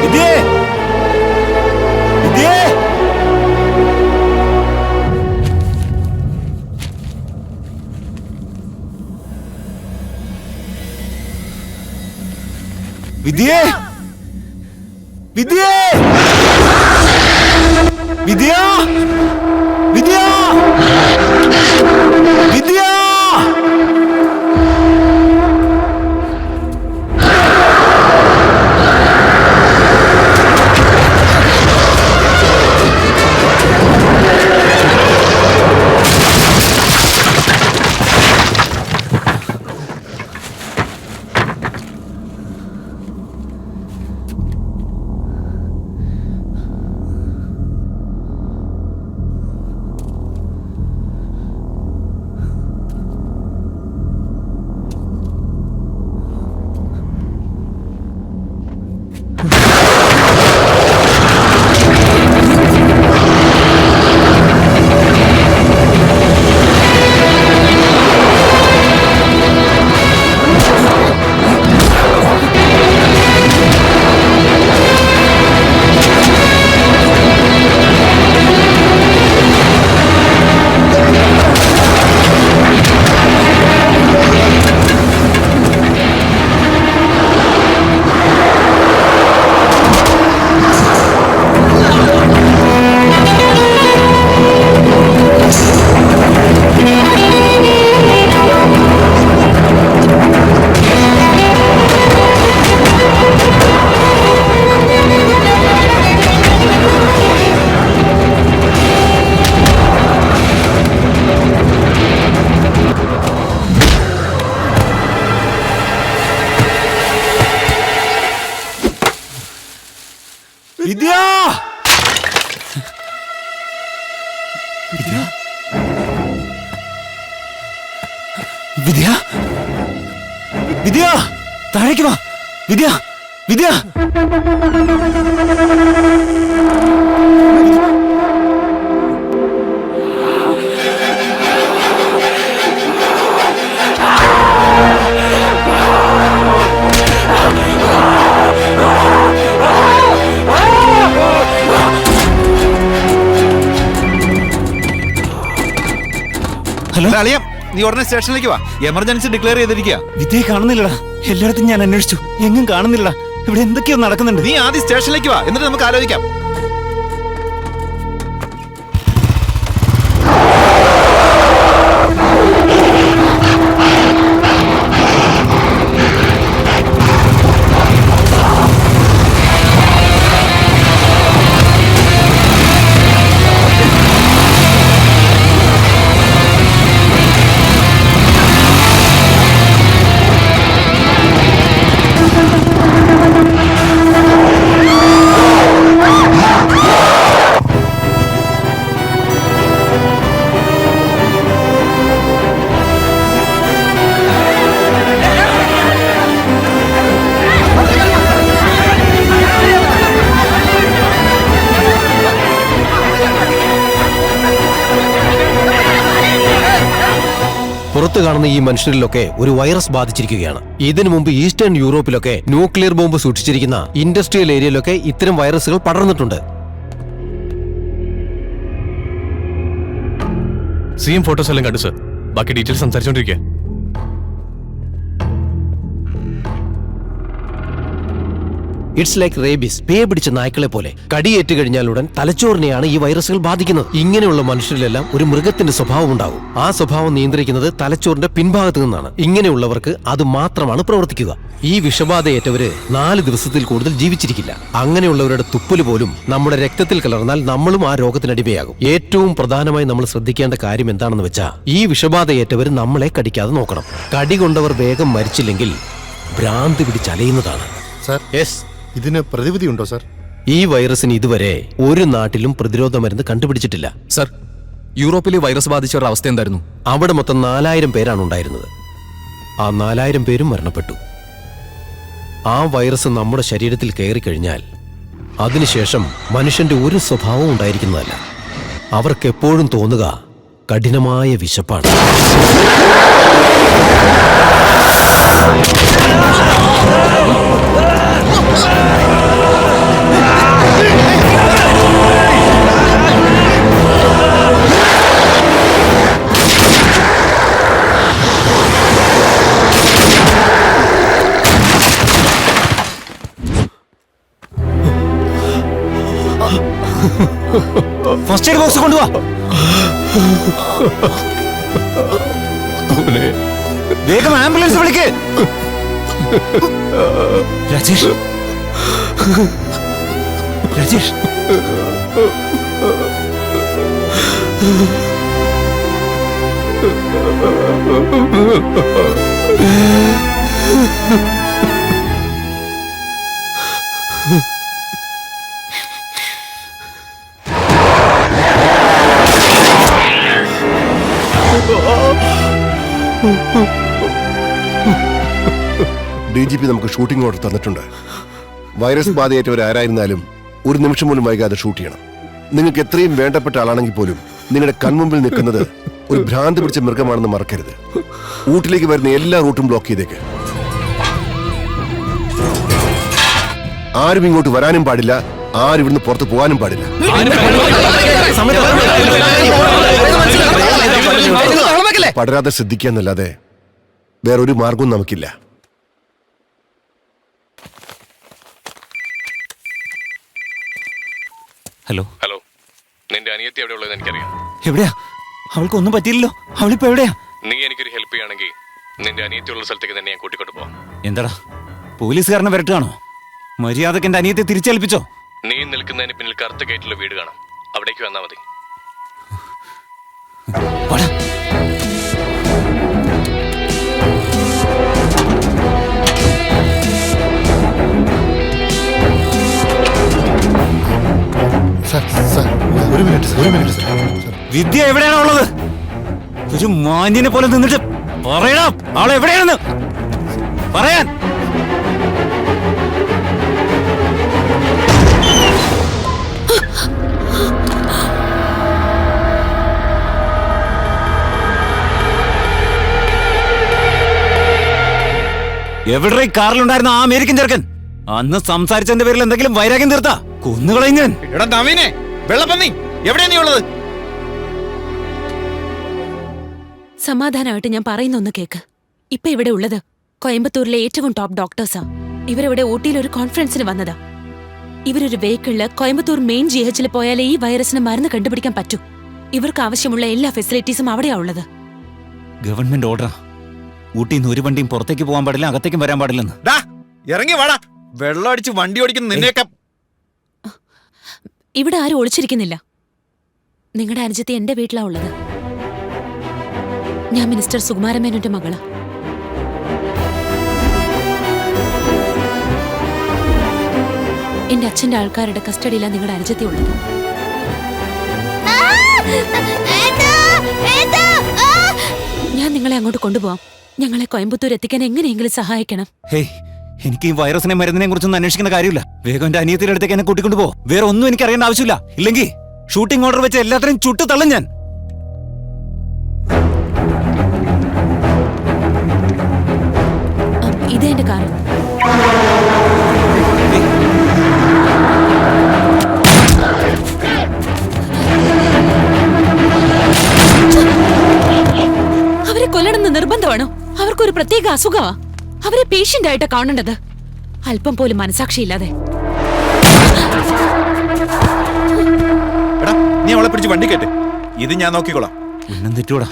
വിദ്യേ, വിദ്യേ, വിദ്യ, വിദ്യ, വിദ്യ. വിദ്യ, വിദ്യ, വിദ്യ, വിദ്യ, താഴേക്ക് വാ. വിദ്യ, വിദ്യ. അളിയാ നീ ഉടനെ സ്റ്റേഷനിലേക്ക് വാ, എമർജൻസി ഡിക്ലെയർ ചെയ്തിരിക്കുക. വിദ്യയെ കാണുന്നില്ലടാ. എല്ലായിടത്തും ഞാൻ അന്വേഷിച്ചു, എങ്ങും കാണുന്നില്ലടാ. ഇവിടെ എന്തൊക്കെയോ നടക്കുന്നുണ്ട്. നീ ആദ്യം സ്റ്റേഷനിലേക്ക് വാ, എന്നിട്ട് നമുക്ക് ആലോചിക്കാം. പുറത്തു കാണുന്ന ഈ മനുഷ്യരിലൊക്കെ ഒരു വൈറസ് ബാധിച്ചിരിക്കുകയാണ്. ഇതിനു മുമ്പ് ഈസ്റ്റേൺ യൂറോപ്പിലൊക്കെ ന്യൂക്ലിയർ ബോംബ് സൂക്ഷിച്ചിരിക്കുന്ന ഇൻഡസ്ട്രിയൽ ഏരിയയിലൊക്കെ ഇത്തരം വൈറസുകൾ പടർന്നിട്ടുണ്ട്. സെയിം ഫോട്ടോസ് എല്ലാം കണ്ടു സർ. ബാക്കി ഡീറ്റെയിൽസ് സംസാരിച്ചോണ്ടിരിക്കുക. ഇറ്റ്സ് ലൈക്ക് റേബീസ്, പേ പിടിച്ച നായ്ക്കളെ പോലെ. കടിയേറ്റ് കഴിഞ്ഞാൽ ഉടൻ തലച്ചോറിനെയാണ് ഈ വൈറസുകൾ ബാധിക്കുന്നത്. ഇങ്ങനെയുള്ള മനുഷ്യരിലെല്ലാം ഒരു മൃഗത്തിന്റെ സ്വഭാവം ഉണ്ടാകും. ആ സ്വഭാവം നിയന്ത്രിക്കുന്നത് തലച്ചോറിന്റെ പിൻഭാഗത്ത് നിന്നാണ്. ഇങ്ങനെയുള്ളവർക്ക് അത് മാത്രമാണ് പ്രവർത്തിക്കുക. ഈ വിഷബാധയേറ്റവര് 4 ദിവസത്തിൽ കൂടുതൽ ജീവിച്ചിരിക്കില്ല. അങ്ങനെയുള്ളവരുടെ തുപ്പല് പോലും നമ്മുടെ രക്തത്തിൽ കലർന്നാൽ നമ്മളും ആ രോഗത്തിനടിമയാകും. ഏറ്റവും പ്രധാനമായി നമ്മൾ ശ്രദ്ധിക്കേണ്ട കാര്യം എന്താണെന്ന് വെച്ചാൽ ഈ വിഷബാധയേറ്റവർ നമ്മളെ കടിക്കാതെ നോക്കണം. കടി കൊണ്ടവർ വേഗം മരിച്ചില്ലെങ്കിൽ ഭ്രാന്തി പിടിച്ചലയുന്നതാണ്. സർ, ഇതിന് പ്രതിവിധി ഉണ്ടോ സർ? ഈ വൈറസിന് ഇതുവരെ ഒരു നാട്ടിലും പ്രതിരോധ മരുന്ന് കണ്ടുപിടിച്ചിട്ടില്ല. സർ, യൂറോപ്പിലെ വൈറസ് ബാധിച്ചവരുടെ അവസ്ഥ എന്തായിരുന്നു? അവിടെ മൊത്തം 4000 പേരാണ് ഉണ്ടായിരുന്നത്. ആ 4000 പേരും മരണപ്പെട്ടു. ആ വൈറസ് നമ്മുടെ ശരീരത്തിൽ കയറിക്കഴിഞ്ഞാൽ അതിനുശേഷം മനുഷ്യന്റെ ഒരു സ്വഭാവവും ഉണ്ടായിരിക്കുന്നതല്ല. അവർക്കെപ്പോഴും തോന്നുക കഠിനമായ വിശപ്പാണ്. ഫസ്റ്റ് എയ്ഡ് ബോക്സ് കൊണ്ടുവാ. വേഗം ആംബുലൻസ് വിളിക്ക്. രാജേഷ്, രാജേഷ്, DGP നമുക്ക് ഷൂട്ടിംഗ് ഓർഡർ തന്നിട്ടുണ്ട്. വൈറസ് ബാധയേറ്റവരാരായിരുന്നാലും ഒരു നിമിഷം പോലും വൈകാതെ ഷൂട്ട് ചെയ്യണം. നിങ്ങൾക്ക് എത്രയും വേണ്ടപ്പെട്ട ആളാണെങ്കിൽ പോലും നിങ്ങളുടെ കൺമുമ്പിൽ നിൽക്കുന്നത് ഒരു ഭ്രാന്തി പിടിച്ച മൃഗമാണെന്ന് മറക്കരുത്. ഊട്ടിലേക്ക് വരുന്ന എല്ലാ റൂട്ടും ബ്ലോക്ക് ചെയ്തേക്ക്. ആരും ഇങ്ങോട്ട് വരാനും പാടില്ല, ആരും ഇവിടുന്ന് പുറത്ത് പോകാനും പാടില്ല. പടരാതെ ശ്രദ്ധിക്കാന്നല്ലാതെ വേറൊരു മാർഗവും നമുക്കില്ല. ഹലോ ഹലോ, നിന്റെ അനിയത്തി എവിടെ ഉള്ളത് എനിക്കറിയാം. എവിടെയാ? അവൾക്കൊന്നും പറ്റിയില്ലല്ലോ. അവളിപ്പോ എവിടെയാ? നീ എനിക്കൊരു ഹെൽപ്പ് ചെയ്യുകയാണെങ്കിൽ നിന്റെ അനിയത്തിയുള്ള സ്ഥലത്തേക്ക് തന്നെ ഞാൻ കൂട്ടിക്കൊണ്ട് പോവാം. എന്താടാ, പോലീസുകാരനെ വരട്ടാണോ? മര്യാദക്ക് എന്റെ അനിയത്തെ തിരിച്ചേൽപ്പിച്ചോ? നീ നിൽക്കുന്നതിന് പിന്നിൽ കറുത്ത ഗേറ്റുള്ള വീട് കാണാം, അവിടേക്ക് വന്നാൽ മതി. ഒരു മിനിറ്റ് സർ. വിദ്യ എവിടെയാണോ ഉള്ളത്? ഒരു മാന്യനെ പോലെ നിന്നിട്ട് പറയണം ആളെവിടെയാണെന്ന് പറയാൻ. എവിടെ കാറിലുണ്ടായിരുന്ന ആ അമേരിക്കൻ ചെറുക്കൻ? അന്ന് സംസാരിച്ചതിന്റെ പേരിൽ എന്തെങ്കിലും വൈരാഗ്യം തീർത്താ കൊന്നുകളയും ഞാൻ. എടാ നവീനെ, വെള്ളപ്പന്നി, എവിടെയാ നീ ഉള്ളത്? സമാധാനമായിട്ട് ഞാൻ പറയുന്നൊന്ന് കേക്ക്. ഇപ്പൊ ഇവിടെ ഉള്ളത് കോയമ്പത്തൂരിലെ ഏറ്റവും ടോപ്പ് ഡോക്ടേഴ്സാ. ഇവരിവിടെ ഊട്ടിയിൽ ഒരു കോൺഫറൻസിന് വന്നതാ. ഇവരൊരു വെഹിക്കിളില് കോയമ്പത്തൂർ മെയിൻ GH പോയാലേ ഈ വൈറസിന് മരുന്ന് കണ്ടുപിടിക്കാൻ പറ്റൂ. ഇവർക്ക് ആവശ്യമുള്ള എല്ലാ ഫെസിലിറ്റീസും അവിടെയാ ഉള്ളത്. ഗവൺമെന്റ് ഓർഡറാ. ഊട്ടിന്ന് ഒരു വണ്ടിയും പുറത്തേക്ക് പോകാൻ പാടില്ല, അകത്തേക്കും വരാൻ പാടില്ലെന്ന്. ഇറങ്ങി വാടാ. വെള്ളം അടിച്ച് വണ്ടി ഓടിക്കുന്ന നിന്നെയൊക്കെ. ഇവിടെ ആരും ഒളിച്ചിരിക്കുന്നില്ല. നിങ്ങളുടെ അനുജത്തി എന്റെ വീട്ടിലാ ഉള്ളത്. ഞാൻ മിനിസ്റ്റർ സുകുമാരമേനോന്റെ മകളാ. എന്റെ അച്ഛന്റെ ആൾക്കാരുടെ കസ്റ്റഡിയിലാണ് നിങ്ങളുടെ അനുജത്തി ഉള്ളത്. ഞാൻ നിങ്ങളെ അങ്ങോട്ട് കൊണ്ടുപോവാം. ഞങ്ങളെ കോയമ്പത്തൂർ എത്തിക്കാൻ എങ്ങനെയെങ്കിലും സഹായിക്കണം. ഹേയ്, എനിക്ക് ഈ വൈറസിനെ മരുന്നിനെ കുറിച്ചൊന്നും അന്വേഷിക്കുന്ന കാര്യമില്ല. വേഗം എന്റെ അനിയത്തിന്റെ അടുത്തേക്ക് എന്നെ കൂട്ടിക്കൊണ്ടു പോ. വേറെ ഒന്നും എനിക്ക് അറിയേണ്ട ആവശ്യമില്ല. ഇല്ലെങ്കിൽ ഷൂട്ടിംഗ് ഓർഡർ വെച്ച് എല്ലാത്തിനും ചുട്ടു തള്ളും ഞാൻ. ഇതേ എന്റെ കാർ. അവരെ കൊല്ലണമെന്ന് നിർബന്ധമാണോ? അവർക്കൊരു പ്രത്യേക അസുഖമാ. അവരെ പേഷ്യന്റ് ആയിട്ടാ കാണേണ്ടത്. അല്പം പോലും മനസാക്ഷിയില്ലാതെ. നീ അവളെ പിടിച്ച് വണ്ടി കേട്ടെ. ഇത് ഞാൻ നോക്കിക്കോളാം. ഉന്നം തെറ്റൂടാ.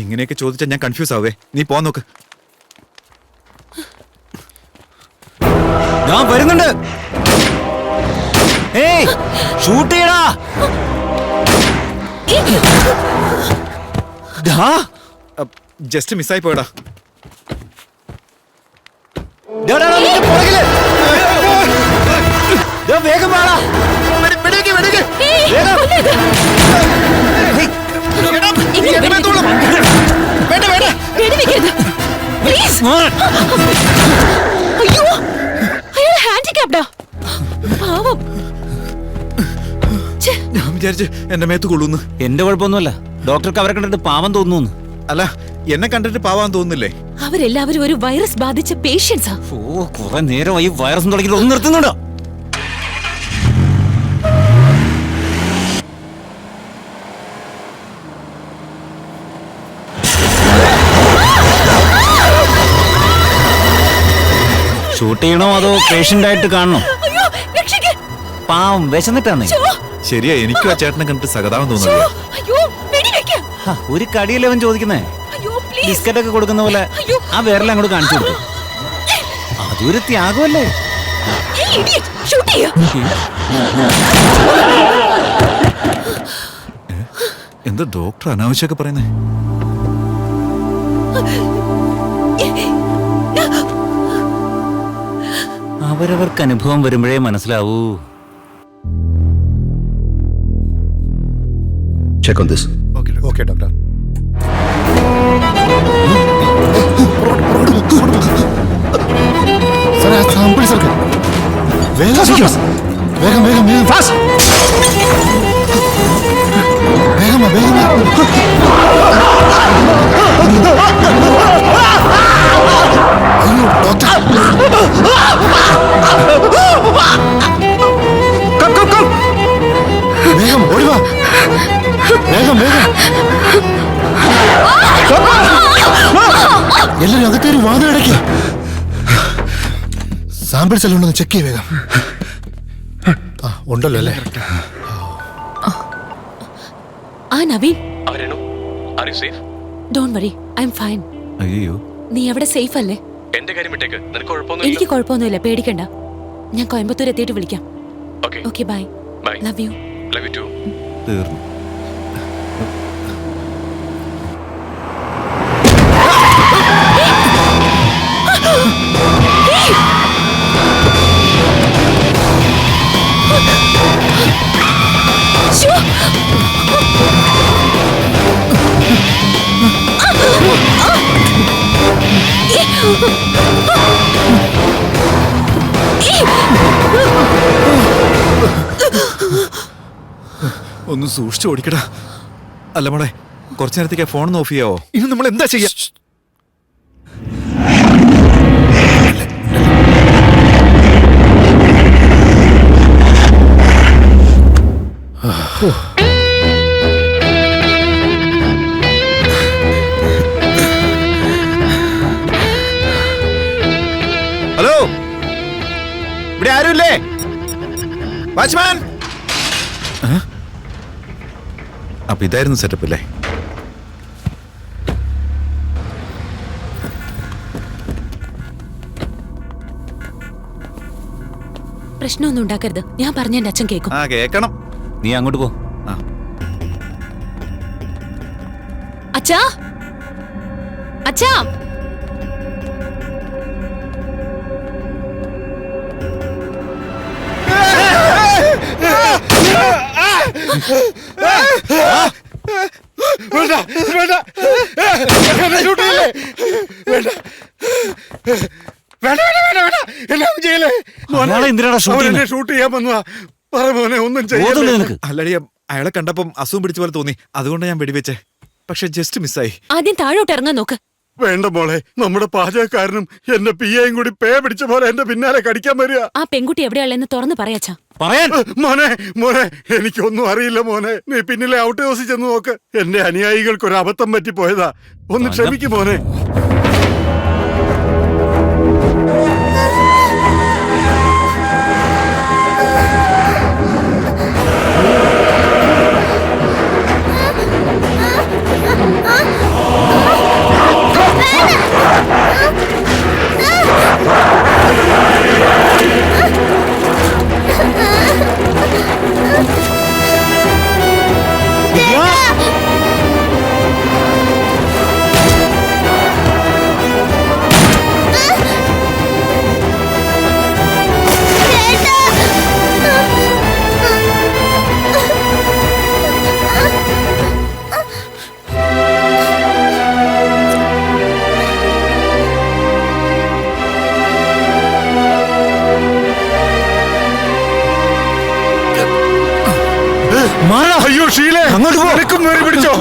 ഇങ്ങനെയൊക്കെ ചോദിച്ചാൽ ഞാൻ കൺഫ്യൂസ് ആവേ. നീ പോ നോക്ക്. ഞാൻ വരുന്നുണ്ട്. ഏയ്, ഷൂട്ട് ചെയ്യടാ. ജസ്റ്റ് മിസ്സായി പോയടാ. വേഗം വാടാ. ഞാൻ വിചാരിച്ച് എന്റെ മേത്ത് കൊള്ളൂന്ന്. എന്റെ കുഴപ്പമൊന്നുമല്ല. ഡോക്ടർക്ക് അവരെ കണ്ടിട്ട് പാവം തോന്നുന്നു. അല്ല, എന്നെ കണ്ടിട്ട് പാവാൻ തോന്നുന്നില്ലേ? അവരെല്ലാവരും ഒരു വൈറസ് ബാധിച്ച പേഷ്യൻസാ. ഓ, കുറെ നേരമായി വൈറസ് തുടങ്ങിയിട്ട് ഒന്ന് നിർത്തുന്നുണ്ടോ? ഷൂട്ട് ചെയ്യണോ അതോ പേഷ്യന്റ് ആയിട്ട് കാണണോ? പാവം വിശന്നിട്ടാണ്. ശരിയാ, എനിക്കും ആ ചേട്ടനെ കണ്ടിട്ട് സഹതാപം തോന്നുന്നു. ഒരു കടിയല്ലേ അവൻ ചോദിക്കുന്നേ. ബിസ്ക്കറ്റ് ഒക്കെ കൊടുക്കുന്ന പോലെ ആ വേറെല്ലാം അങ്ങോട്ട് കാണിച്ചു കൊടുത്തു. അതൊരു ത്യാഗമല്ലേ? എന്താ ഡോക്ടർ അനാവശ്യമൊക്കെ പറയുന്നേ? അവരവർക്ക് അനുഭവം വരുമ്പോഴേ മനസ്സിലാവൂ. Check on this. Okay, doctor. സാറേ, ആ സാമ്പിൾസ് ഒക്കെ വേഗം വേഗം വേഗം വേഗം ഫാസ്റ്റ്. വേഗം വേഗം. അയ്യോ ഡോക്ടർ. വേഗം ഓടിവാ. വേഗം വേഗം. എല്ലാരും അകത്തേരി വാതിലടയ്ക്ക്. സാമ്പിൾസ് എല്ലാം ഉണ്ടെന്ന് ചെക്ക് ചെയ്യ വേഗം. ഉണ്ടല്ലോ അല്ലേ? Naveen, Are you safe? Don't worry, I am fine. അയ്യോ, നീ അവിടെ സേഫ് അല്ലേ? എന്റെ കാര്യം വിട്ടേക്ക്. നിനക്ക് എനിക്ക് കുഴപ്പമൊന്നുമില്ല, പേടിക്കണ്ട. ഞാൻ കോയമ്പത്തൂർ എത്തിയിട്ട് വിളിക്കാം. Okay. Okay, bye. Bye. Love you. Love you too. തീർന്നു. ഒന്ന് സൂക്ഷിച്ചു ഓടിക്കടാ. അല്ല മോളെ, കുറച്ചു നേരത്തേക്ക് ഫോൺ ഓഫ് ചെയ്യാവോ? ഇനി നമ്മൾ എന്താ ചെയ്യാ? ഇവിടെ ആരുമില്ലേ? വാച്ച്മാൻ. അപ്പൊ ഇതായിരുന്നു സെറ്റപ്പ് അല്ലേ? പ്രശ്നമൊന്നും ഉണ്ടാക്കരുത്. ഞാൻ പറഞ്ഞ എന്റെ അച്ഛൻ കേൾക്കും. ആ കേക്കണം. നീ അങ്ങോട്ട് പോ. അച്ഛാ, അച്ഛാ. ഷൂട്ട് ചെയ്യാൻ വന്നതാ. പറ മോനെ, ഒന്നും ചെയ്യാൻ. അല്ലടി, അയാളെ കണ്ടപ്പം അസുഖം പിടിച്ച പോലെ തോന്നി, അതുകൊണ്ട് ഞാൻ വെടിവെച്ചേ. പക്ഷെ ജസ്റ്റ് മിസ്സായി. ആദ്യം താഴോട്ട് ഇറങ്ങാൻ നോക്ക്. വേണ്ട മോളെ, നമ്മുടെ പാചകക്കാരനും എന്റെ പിയയും കൂടി പേ പിടിച്ച പോലെ എന്റെ പിന്നാലെ കടിക്കാൻ വരിക. ആ പെൺകുട്ടി എവിടെയുള്ളതെന്ന് തുറന്ന് പറയാച്ചാ. മോനെ മോനെ, എനിക്കൊന്നും അറിയില്ല മോനെ. നീ പിന്നിലെ ഔട്ട് ഹൗസിൽ ചെന്ന് നോക്ക്. എന്റെ അനുയായികൾക്ക് ഒരു അബദ്ധം പറ്റിപ്പോയതാ. ഒന്ന് ക്ഷമിക്കും മോനെ. അയ്യോ ഷീലേ, അങ്ങോട്ട് പോലും വേറി പിടിച്ചോ.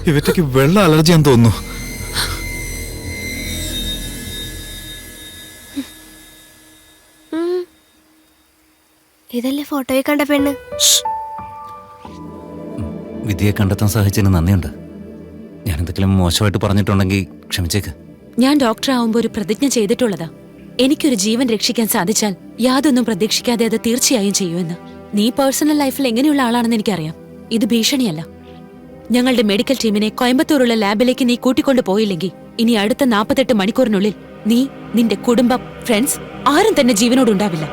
ഇവറ്റയ്ക്ക് വെള്ള അലർജിയാന്ന് തോന്നുന്നു. ഇതല്ലേ ഫോട്ടോയിൽ കണ്ട പെണ്ണ്? വിധിയെ കണ്ടെത്താൻ സാധിച്ചതിന് നന്ദിയുണ്ട്. ഞാൻ എന്തെങ്കിലും മോശമായിട്ട് പറഞ്ഞിട്ടുണ്ടെങ്കിൽ ക്ഷമിച്ചേക്ക്. ഞാൻ ഡോക്ടർ ആവുമ്പോ ഒരു പ്രതിജ്ഞ ചെയ്തിട്ടുള്ളതാ. എനിക്കൊരു ജീവൻ രക്ഷിക്കാൻ സാധിച്ചാൽ യാതൊന്നും പ്രതീക്ഷിക്കാതെ അത് തീർച്ചയായും ചെയ്യുമെന്ന്. നീ പേഴ്സണൽ ലൈഫിൽ എങ്ങനെയുള്ള ആളാണെന്ന് എനിക്കറിയാം. ഇത് ഭീഷണിയല്ല. ഞങ്ങളുടെ മെഡിക്കൽ ടീമിനെ കോയമ്പത്തൂരുള്ള ലാബിലേക്ക് നീ കൂട്ടിക്കൊണ്ടു പോയില്ലെങ്കിൽ ഇനി അടുത്ത 48 മണിക്കൂറിനുള്ളിൽ നീ, നിന്റെ കുടുംബം, ഫ്രണ്ട്സ് ആരും തന്നെ ജീവനോടുണ്ടാവില്ല.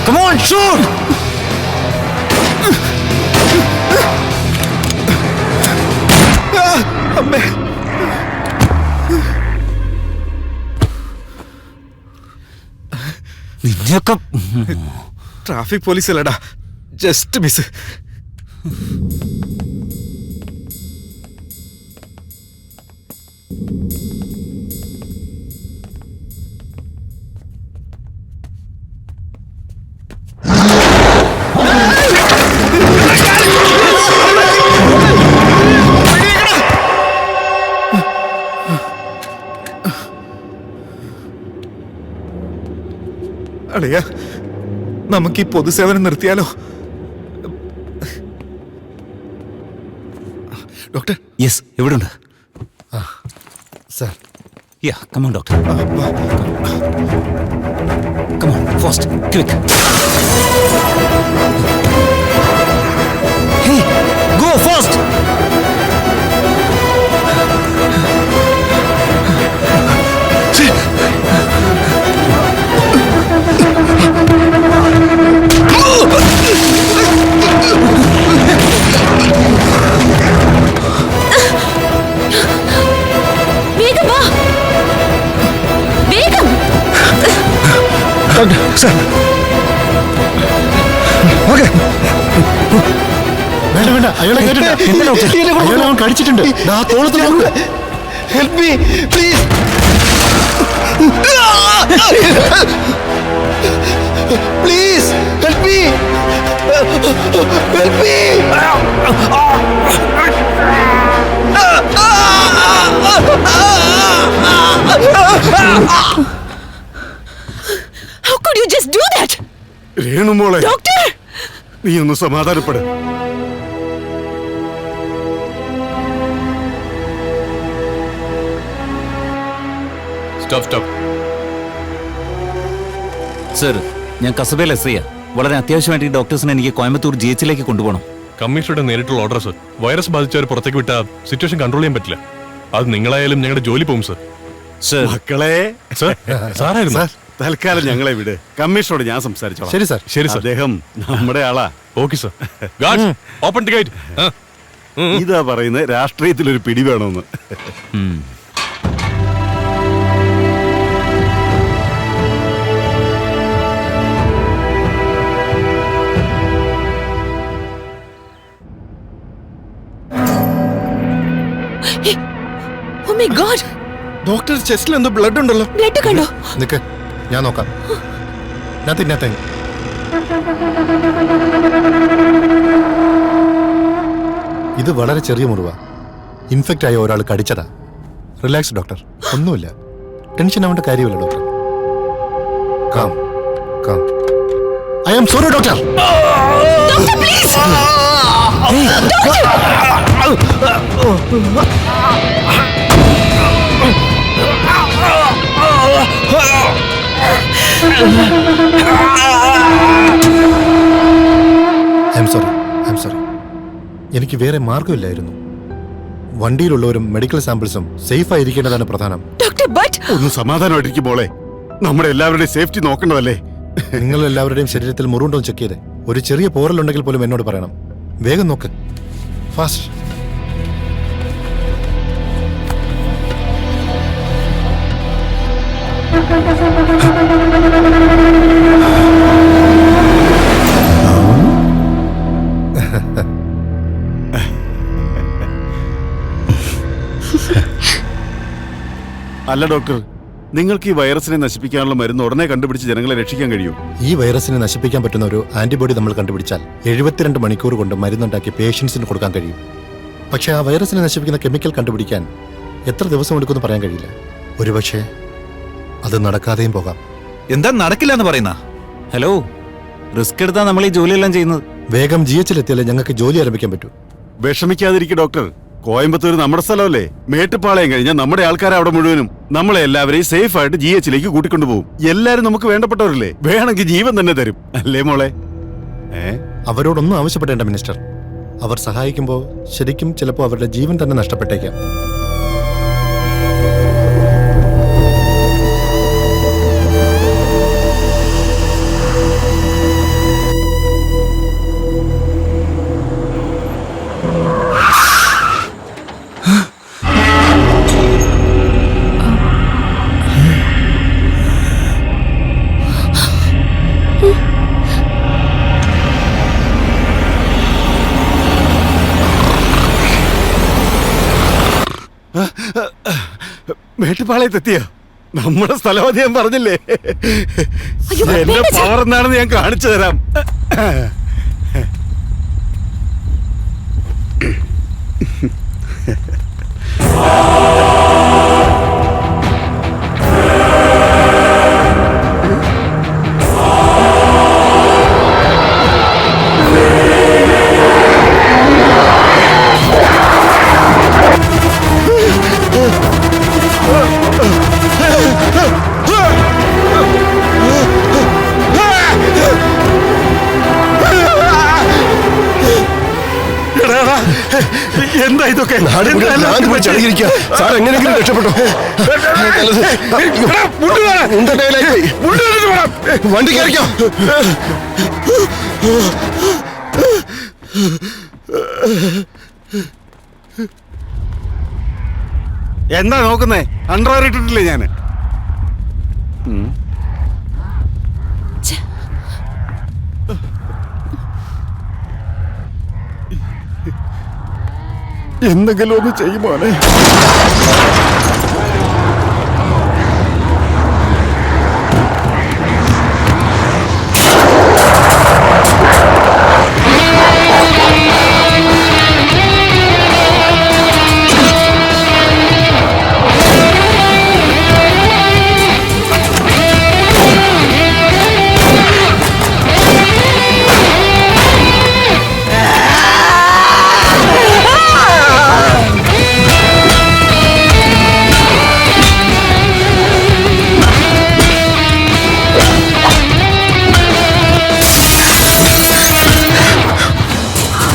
Come on, shoot! അമ്മേ, നിന്നെയൊക്കെ ട്രാഫിക് പോലീസ് അല്ലടാ, ജസ്റ്റ് മിസ്. അളിയ, നമുക്ക് ഈ പൊതുസേവനം നിർത്തിയാലോ? ഡോക്ടർ. യെസ്, എവിടെയുണ്ട് sir? Yeah, come on doctor. Come on, fast, quick. അയാളെ കേട്ടില്ല. അയാളെ അവൻ കടിച്ചിട്ടുണ്ട്. ദാ തോളത്ത് നോക്ക്. Help me, please. Please, help me. Help me. How could you just do that? രേണുമോളെ, Doctor! നീ ഒന്ന് സമാധാനപ്പെട്. സ്റ്റോപ്പ്. സർ, ഞാൻ കസബയിൽ എസ് ഐയാ. വളരെ അത്യാവശ്യമായിട്ട് ഈ ഡോക്ടേഴ്സിനെ എനിക്ക് കോയമ്പത്തൂർ GH കൊണ്ടുപോകണം. കമ്മീഷണറുടെ നേരിട്ടുള്ള ഓർഡർ സർ. വൈറസ് ബാധിച്ചവർ പുറത്തേക്ക് വിട്ടാൽ സിറ്റുവേഷൻ കൺട്രോൾ ചെയ്യാൻ പറ്റില്ല. അത് നിങ്ങളായാലും ഞങ്ങളുടെ ജോലി പോകും സർ. സർ, മക്കളെ, സർ, സാറായിരുന്നു. തൽക്കാലം ഞങ്ങളെ വിട്. കമ്മീഷണറോട് ഞാൻ സംസാരിച്ചോളാം. ശരി സാർ. ശരി സർ. അദ്ദേഹം നമ്മുടെ ആളാ. Okay sir. Guards, open the gate. ഇതാ പറയുന്നത് രാഷ്ട്രീയത്തിലൊരു പിടി വേണമെന്ന്. Oh my God! ഡോക്ടർ ചെസ്റ്റിൽ എന്തോ ബ്ലഡ് ഉണ്ടല്ലോ. ബ്ലഡ് കണ്ടോ? നിക്ക്, ഞാൻ നോക്കാം. Nothing. ഇത് വളരെ ചെറിയ മുറിവാ. ഇൻഫെക്റ്റ് ആയ ഒരാൾ കടിച്ചതാ. റിലാക്സ് ഡോക്ടർ, ഒന്നുമില്ല. ടെൻഷൻ ആവേണ്ട കാര്യമില്ല doctor. Calm. I am sorry doctor. Doctor, please! I M sorry. എനിക്ക് വേറെ മാർഗമില്ലായിരുന്നു. വണ്ടിയിലുള്ളവരും മെഡിക്കൽ സാമ്പിൾസും സേഫ് ആയിരിക്കേണ്ടതാണ് പ്രധാനം. Doctor, but... ഒന്ന് സമാധാനമായിട്ടിരിക്കും മോളെ. നമ്മുടെ എല്ലാവരുടെയും സേഫ്റ്റി നോക്കണമല്ലേ? നിങ്ങൾ എല്ലാവരുടെയും ശരീരത്തിൽ മുറിവുണ്ടോ ചെക്ക് ചെയ്തേ. ഒരു ചെറിയ പോറലുണ്ടെങ്കിൽ പോലും എന്നോട് പറയണം. വേഗം നോക്ക്. ഫാസ്റ്റ്. അല്ല ഡോക്ടർ, നിങ്ങൾക്ക് ഈ വൈറസിനെ നശിപ്പിക്കാനുള്ള മരുന്ന് ഉടനെ കണ്ടുപിടിച്ച് ജനങ്ങളെ രക്ഷിക്കാൻ കഴിയും? ഈ വൈറസിനെ നശിപ്പിക്കാൻ പറ്റുന്ന ഒരു ആന്റിബോഡി നമ്മൾ കണ്ടുപിടിച്ചാൽ 72 മണിക്കൂർ കൊണ്ട് മരുന്നുണ്ടാക്കി പേഷ്യൻസിന് കൊടുക്കാൻ കഴിയും. പക്ഷേ ആ വൈറസിനെ നശിപ്പിക്കുന്ന കെമിക്കൽ കണ്ടുപിടിക്കാൻ എത്ര ദിവസം എടുക്കുമെന്ന് പറയാൻ കഴിയില്ല. ഒരുപക്ഷെ അത് നടക്കാതെയും പോകാം. എന്താ നടക്കില്ല എന്ന് പറയുന്ന? ഹലോ, റിസ്ക് എടുത്താ നമ്മൾ ഈ ജോലിയെല്ലാം ചെയ്യുന്നത്. വേഗം GH എത്തിയാലേ ഞങ്ങൾക്ക് ജോലി ആരംഭിക്കാൻ പറ്റൂ. വിഷമിക്കാതിരിക്കും ഡോക്ടർ. കോയമ്പത്തൂർ നമ്മുടെ സ്ഥലമല്ലേ? മേട്ടുപ്പാളയം കഴിഞ്ഞാൽ നമ്മുടെ ആൾക്കാരെ അവിടെ മുഴുവനും നമ്മളെ എല്ലാവരെയും സേഫ് ആയിട്ട് GH കൂട്ടിക്കൊണ്ടുപോകും. എല്ലാരും നമുക്ക് വേണ്ടപ്പെട്ടവരല്ലേ? വേണമെങ്കിൽ ജീവൻ തന്നെ തരും, അല്ലേ മോളെ? അവരോടൊന്നും ആവശ്യപ്പെടേണ്ട മിനിസ്റ്റർ. അവർ സഹായിക്കുമ്പോൾ ശരിക്കും ചിലപ്പോൾ അവരുടെ ജീവൻ തന്നെ നഷ്ടപ്പെട്ടേക്കാം. മേട്ടുപ്പാളയത്തെത്തിയോ? നമ്മുടെ സ്ഥലമതി ഞാൻ പറഞ്ഞില്ലേ? എന്റെ പവർ എന്താണെന്ന് ഞാൻ കാണിച്ചു തരാം. എന്താ ഇതൊക്കെ? സാർ എങ്ങനെയെങ്കിലും രക്ഷപ്പെട്ടോ? വണ്ടി കയറിക്കോ. എന്താ നോക്കുന്നേ? അണ്ടർവെയർ ഇട്ടിട്ടില്ലേ ഞാന്? എന്തെങ്കിലും ഒന്ന് ചെയ്യുമോനെ.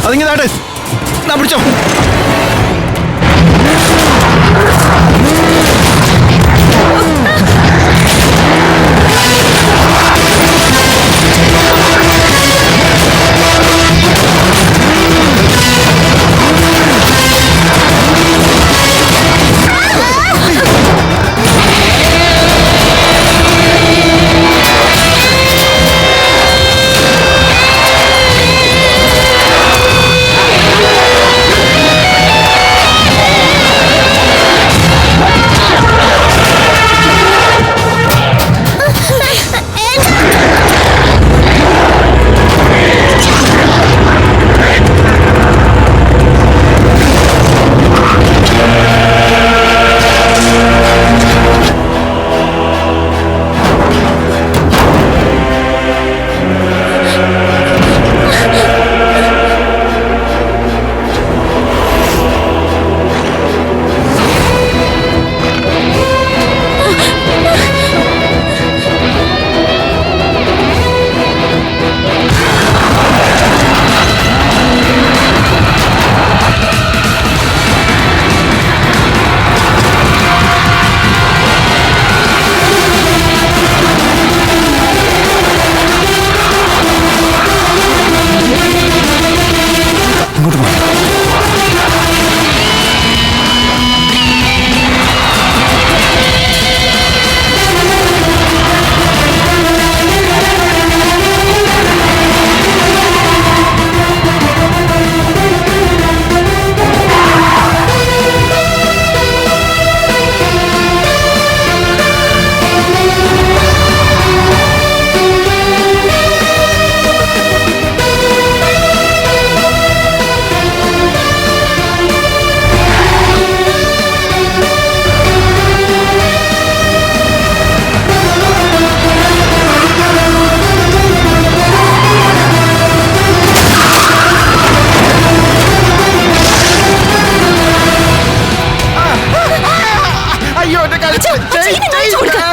അതിങ്ങാട്ട് പിടിച്ചോ.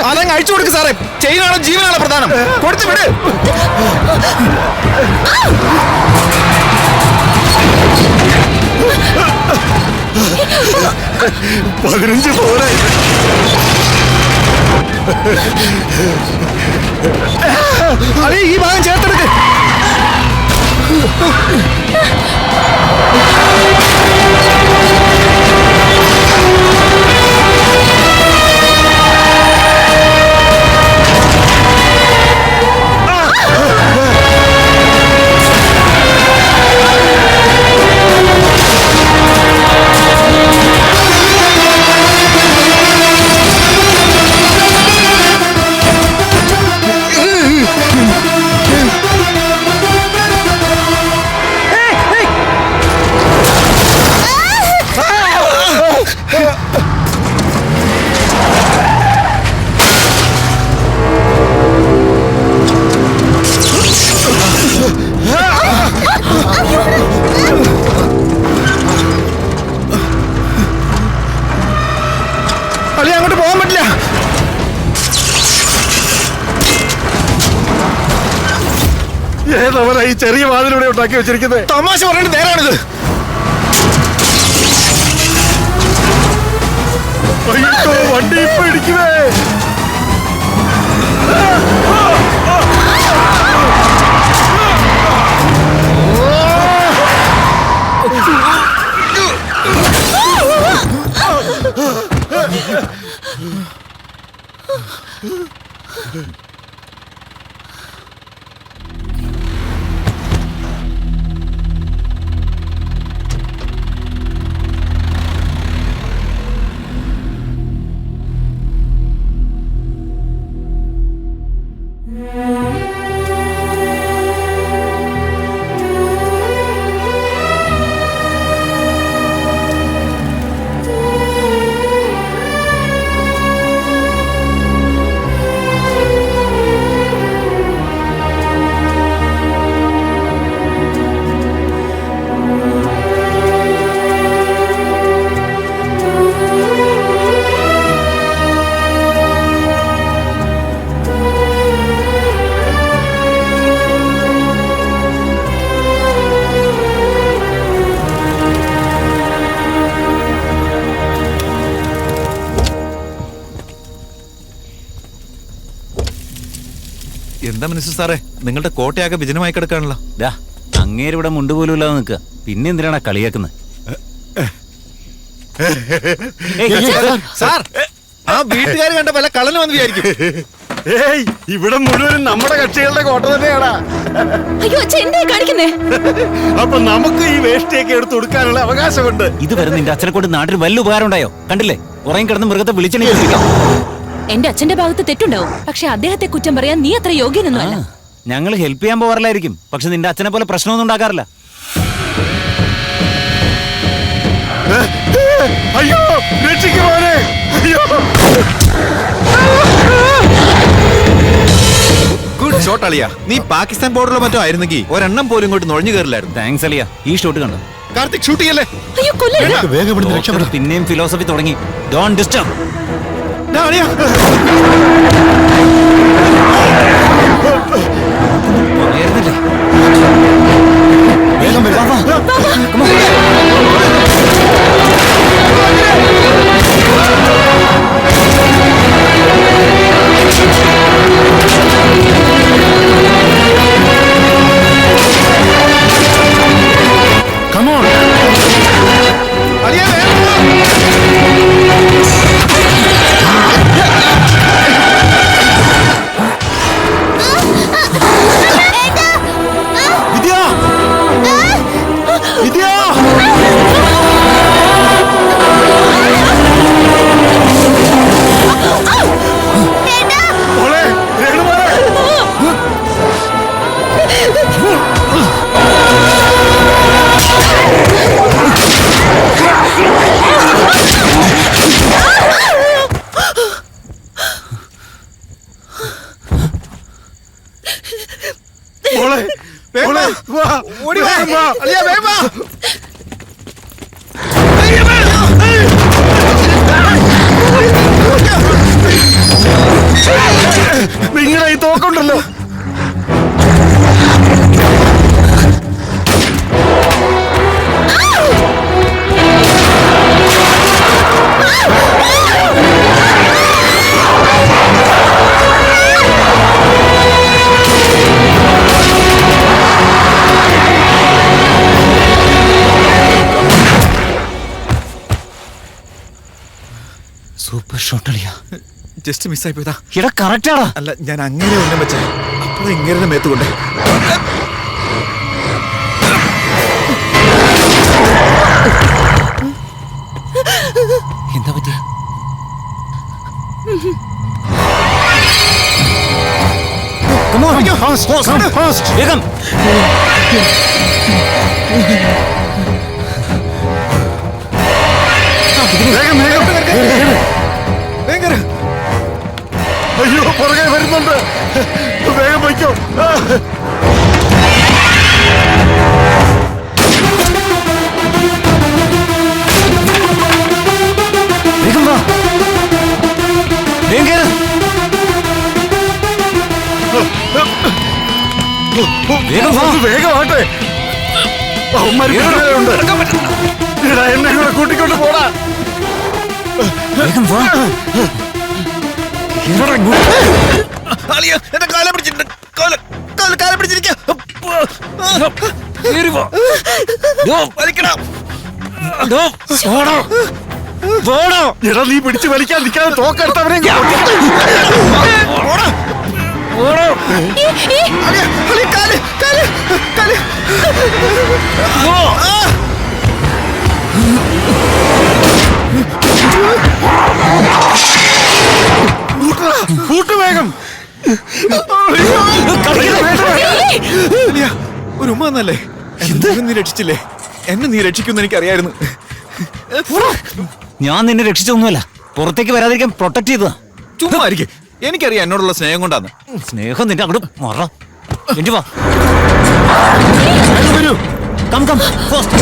അതങ്ങ് അഴിച്ചു കൊടുക്ക് സാറേ. ചെയിനാണോ ജീവനാണോ പ്രധാനം? കൊടുത്തു വിട്. 15 പോരെ. അതെ, ഈ ഭാഗം ചേർത്തെടുക്ക്. അളി, അങ്ങോട്ട് പോകാൻ പറ്റില്ല. ഏതവനാ ഈ ചെറിയ വാതിലൂടെ ഉണ്ടാക്കി വെച്ചിരിക്കുന്നത്? തമാശ പറഞ്ഞിട്ട് നേരാണിത്. അയ്യോ, വണ്ടി ഇപ്പൊ ഇടിക്കുവേ. എന്താ മിനിസ്റ്റർ സാറേ, നിങ്ങളുടെ കോട്ടയാകെ വിജനമായി കിടക്കാണല്ലോ. ദാ അങ്ങേര് ഇവിടെ മുണ്ടുപോലും ഇല്ലാതെ നിൽക്കുക, പിന്നെ എന്തിനാണ് കളിയാക്കുന്നത്? സാർ, ആ വീട്ടുകാർ കണ്ട പല കള്ളന് വന്ന് വിചാരിക്കും. ഏയ്, ഇവിടെ മുഴുവനും നമ്മുടെ കക്ഷികളുടെ കോട്ട തന്നെയാടാ. അയ്യോ അച്ഛൻ എന്തായി കാണിക്കുന്നേ? അപ്പൊ നമുക്ക് ഈ വേഷ്ടിയൊക്കെ എടുത്ത് കൊടുക്കാനുള്ള അവകാശമുണ്ട്. ഇതുവരെ നിന്റെ അച്ഛനെ കൊണ്ട് നാട്ടിൽ വല്ല ഉപകാരം ഉണ്ടായോ? കണ്ടില്ലേ, ഉറങ്ങി കിടന്ന് മൃഗത്തെ വിളിച്ചെണീക്കാം. എന്റെ അച്ഛന്റെ ഭാഗത്ത് തെറ്റുണ്ടാവും, പക്ഷെ അദ്ദേഹത്തെ കുറ്റം പറയാൻ നീ അത്ര യോഗ്യനൊന്നും അല്ല. ഞങ്ങൾ ഹെൽപ്പ് ചെയ്യാൻ പോകാറില്ലായിരിക്കും, പക്ഷെ നിന്റെ അച്ഛനെ പോലെ പ്രശ്നമൊന്നും ഉണ്ടാക്കാറില്ല. അയ്യോ, രക്ഷിക്കുമോനെ, അയ്യോ. ഗുഡ് ഷോട്ട് അളിയ. നീ പാകിസ്ഥാൻ ബോർഡറിലോ മറ്റോ ആയിരുന്നെങ്കിൽ ഒരെണ്ണം പോലും ഇങ്ങോട്ട് നുഴഞ്ഞു കയറില്ലായിരുന്നു. താങ്ക്സ് അലിയ, ഈ ഷോട്ട് കണ്ടോ? കാർത്തിക് ഷൂട്ട് ചെയ്യല്ലേ? അയ്യോ കൊല്ലരുത്. വേഗം ഇവിടുന്ന് രക്ഷപ്പെടാം. പിന്നെയും ഫിലോസഫി തുടങ്ങി. Don't disturb. പറയായിരുന്നില്ലേ? വേഗം വരൂ. Come on. അളിയ വിദ്യ! വിദ്യ! മോളെ, രേണുമോളെ. മോളെ, മോളെ, വാ, ഓടി വാ. വേഗം വാ. അളിയ വേഗം വാ. നിങ്ങളെ ഈ തോക്കുണ്ടല്ലോ. സൂപ്പർ ഷോട്ട് അലിയ. ജസ്റ്റ് മിസ്സായി പോയതാ. ഇട കറക്റ്റാടാ. അല്ല, ഞാൻ അങ്ങനെ ഒന്നും വെച്ച അപ്പൊ ഇങ്ങനെ മേത്തുകൊണ്ട് എന്താ പറ്റിയ? വേഗം. വേഗം, വേഗം. ഭയങ്കര അയ്യോ, പുറകെ വരുന്നുണ്ട്. വേഗം വയ്ക്കോ. വേഗം വാ. വേഗം കേറ്. വേഗം വാ. വേഗമാട്ടെ. അവന്മാര് പിന്നാലെയുണ്ട്. എടാ, എന്നെ കൂടെ കൂട്ടിക്കൊണ്ട് പോടാ. വേഗം വാ. അളിയ എന്റെ കാല പിടിച്ചിട്ടുണ്ട്. കാല പിടിച്ചിരിക്കുക. കേറി വാ. ഡോ, വലിക്കണം. ഡോ, പോടോ. പോടോ. എടാ, നീ പിടിച്ച് വലിക്കാൻ നിൽക്കാതെ തോക്കെടുത്തവനെ പോടോ. അളിയ കാല് കാല് കാല്. കൂട്ടു വേഗം. അളിയ, ഒരു ഉമ്മ എന്നല്ലേ? എന്തായാലും നീ രക്ഷിച്ചില്ലേ? എന്നെ നീ രക്ഷിക്കുമെന്ന് എനിക്കറിയായിരുന്നു. ഞാൻ നിന്നെ രക്ഷിച്ചൊന്നുമല്ല, പുറത്തേക്ക് വരാതിരിക്കാൻ പ്രൊട്ടക്ട് ചെയ്തതാ. ചുമ്മാ ഇരിക്കെ. എനിക്കറിയാം എന്നോടുള്ള സ്നേഹം കൊണ്ടാന്ന്. സ്നേഹം നിന്റെ അങ്ങോട്ട് മറ. എന്റെ വാ. വരൂ. Come come first.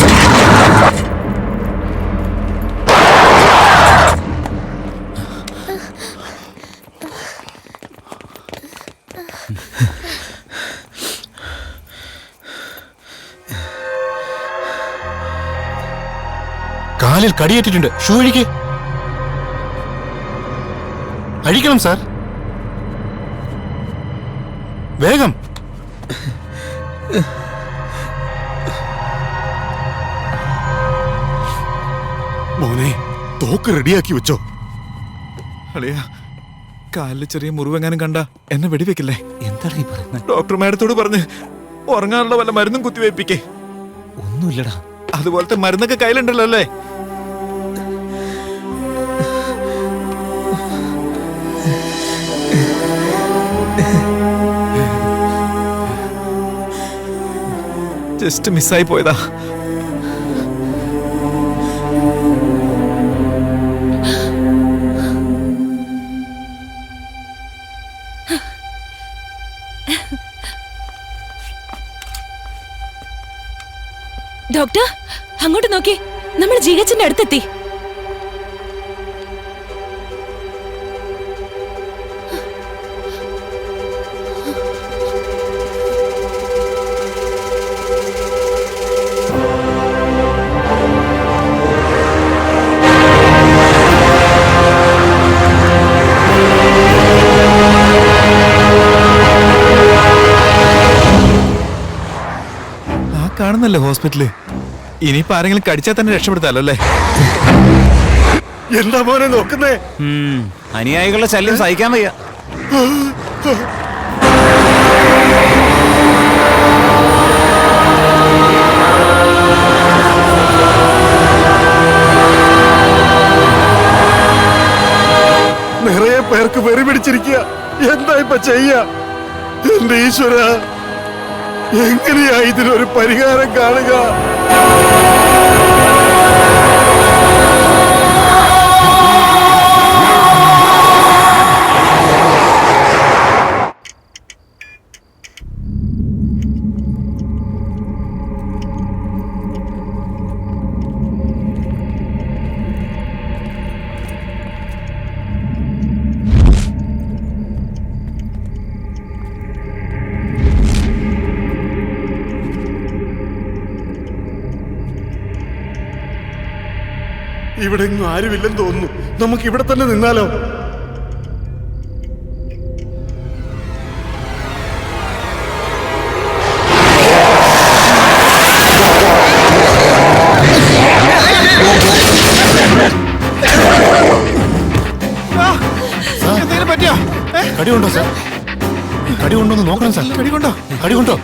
കാലിൽ കടിയേറ്റിട്ടുണ്ട്. ഷൂ അഴിക്ക്. അഴിക്കണം സാർ. വേഗം. മോനെ തോക്ക് റെഡിയാക്കി വെച്ചോ. അളിയ കാലില് ചെറിയ മുറിവെങ്ങാനും കണ്ട എന്നെ വെടിവെക്കില്ലേ? എന്താണ് ഈ പറയുന്നത്? ഡോക്ടർ മാഡത്തോട് പറഞ്ഞ് ഉറങ്ങാനുള്ള വല്ല മരുന്നും കുത്തിവെപ്പിക്കേ. ഒന്നുമില്ലടാ. അതുപോലത്തെ മരുന്നൊക്കെ കയ്യിലുണ്ടല്ലോ അല്ലേ? ജസ്റ്റ് മിസ്സായി പോയതാ. ഡോക്ടർ അങ്ങോട്ട് നോക്കി, നമ്മൾ ജിഹെച്ചിന്റെ അടുത്തെത്തി. കാണുന്നല്ലേ ഹോസ്പിറ്റല്. ഇനിയിപ്പോ ആരെങ്കിലും കടിച്ചാൽ തന്നെ രക്ഷപ്പെടുത്താലോ അല്ലേ? എന്താ മോനെ നോക്കുന്നേ? അനുയായികളുടെ ശല്യം സഹിക്കാൻ വയ്യ. നിറയെ പേർക്ക് വെറി പിടിച്ചിരിക്കുക. എന്താ ഇപ്പൊ ചെയ്യാ? എന്റെ ഈശ്വര, എങ്ങനെയാ ഇതിനൊരു പരിഹാരം കാണുക? ഇവിടെ എങ്ങും ആരുമില്ലെന്ന് തോന്നുന്നു. നമുക്ക് ഇവിടെ തന്നെ നിന്നാലോ? എന്തെങ്കിലും പറ്റിയോ? കടിയുണ്ടോ സാർ? കടിയുണ്ടോന്ന് നോക്കണം സാർ. കടികൊണ്ടോ? കടിയുണ്ടോ?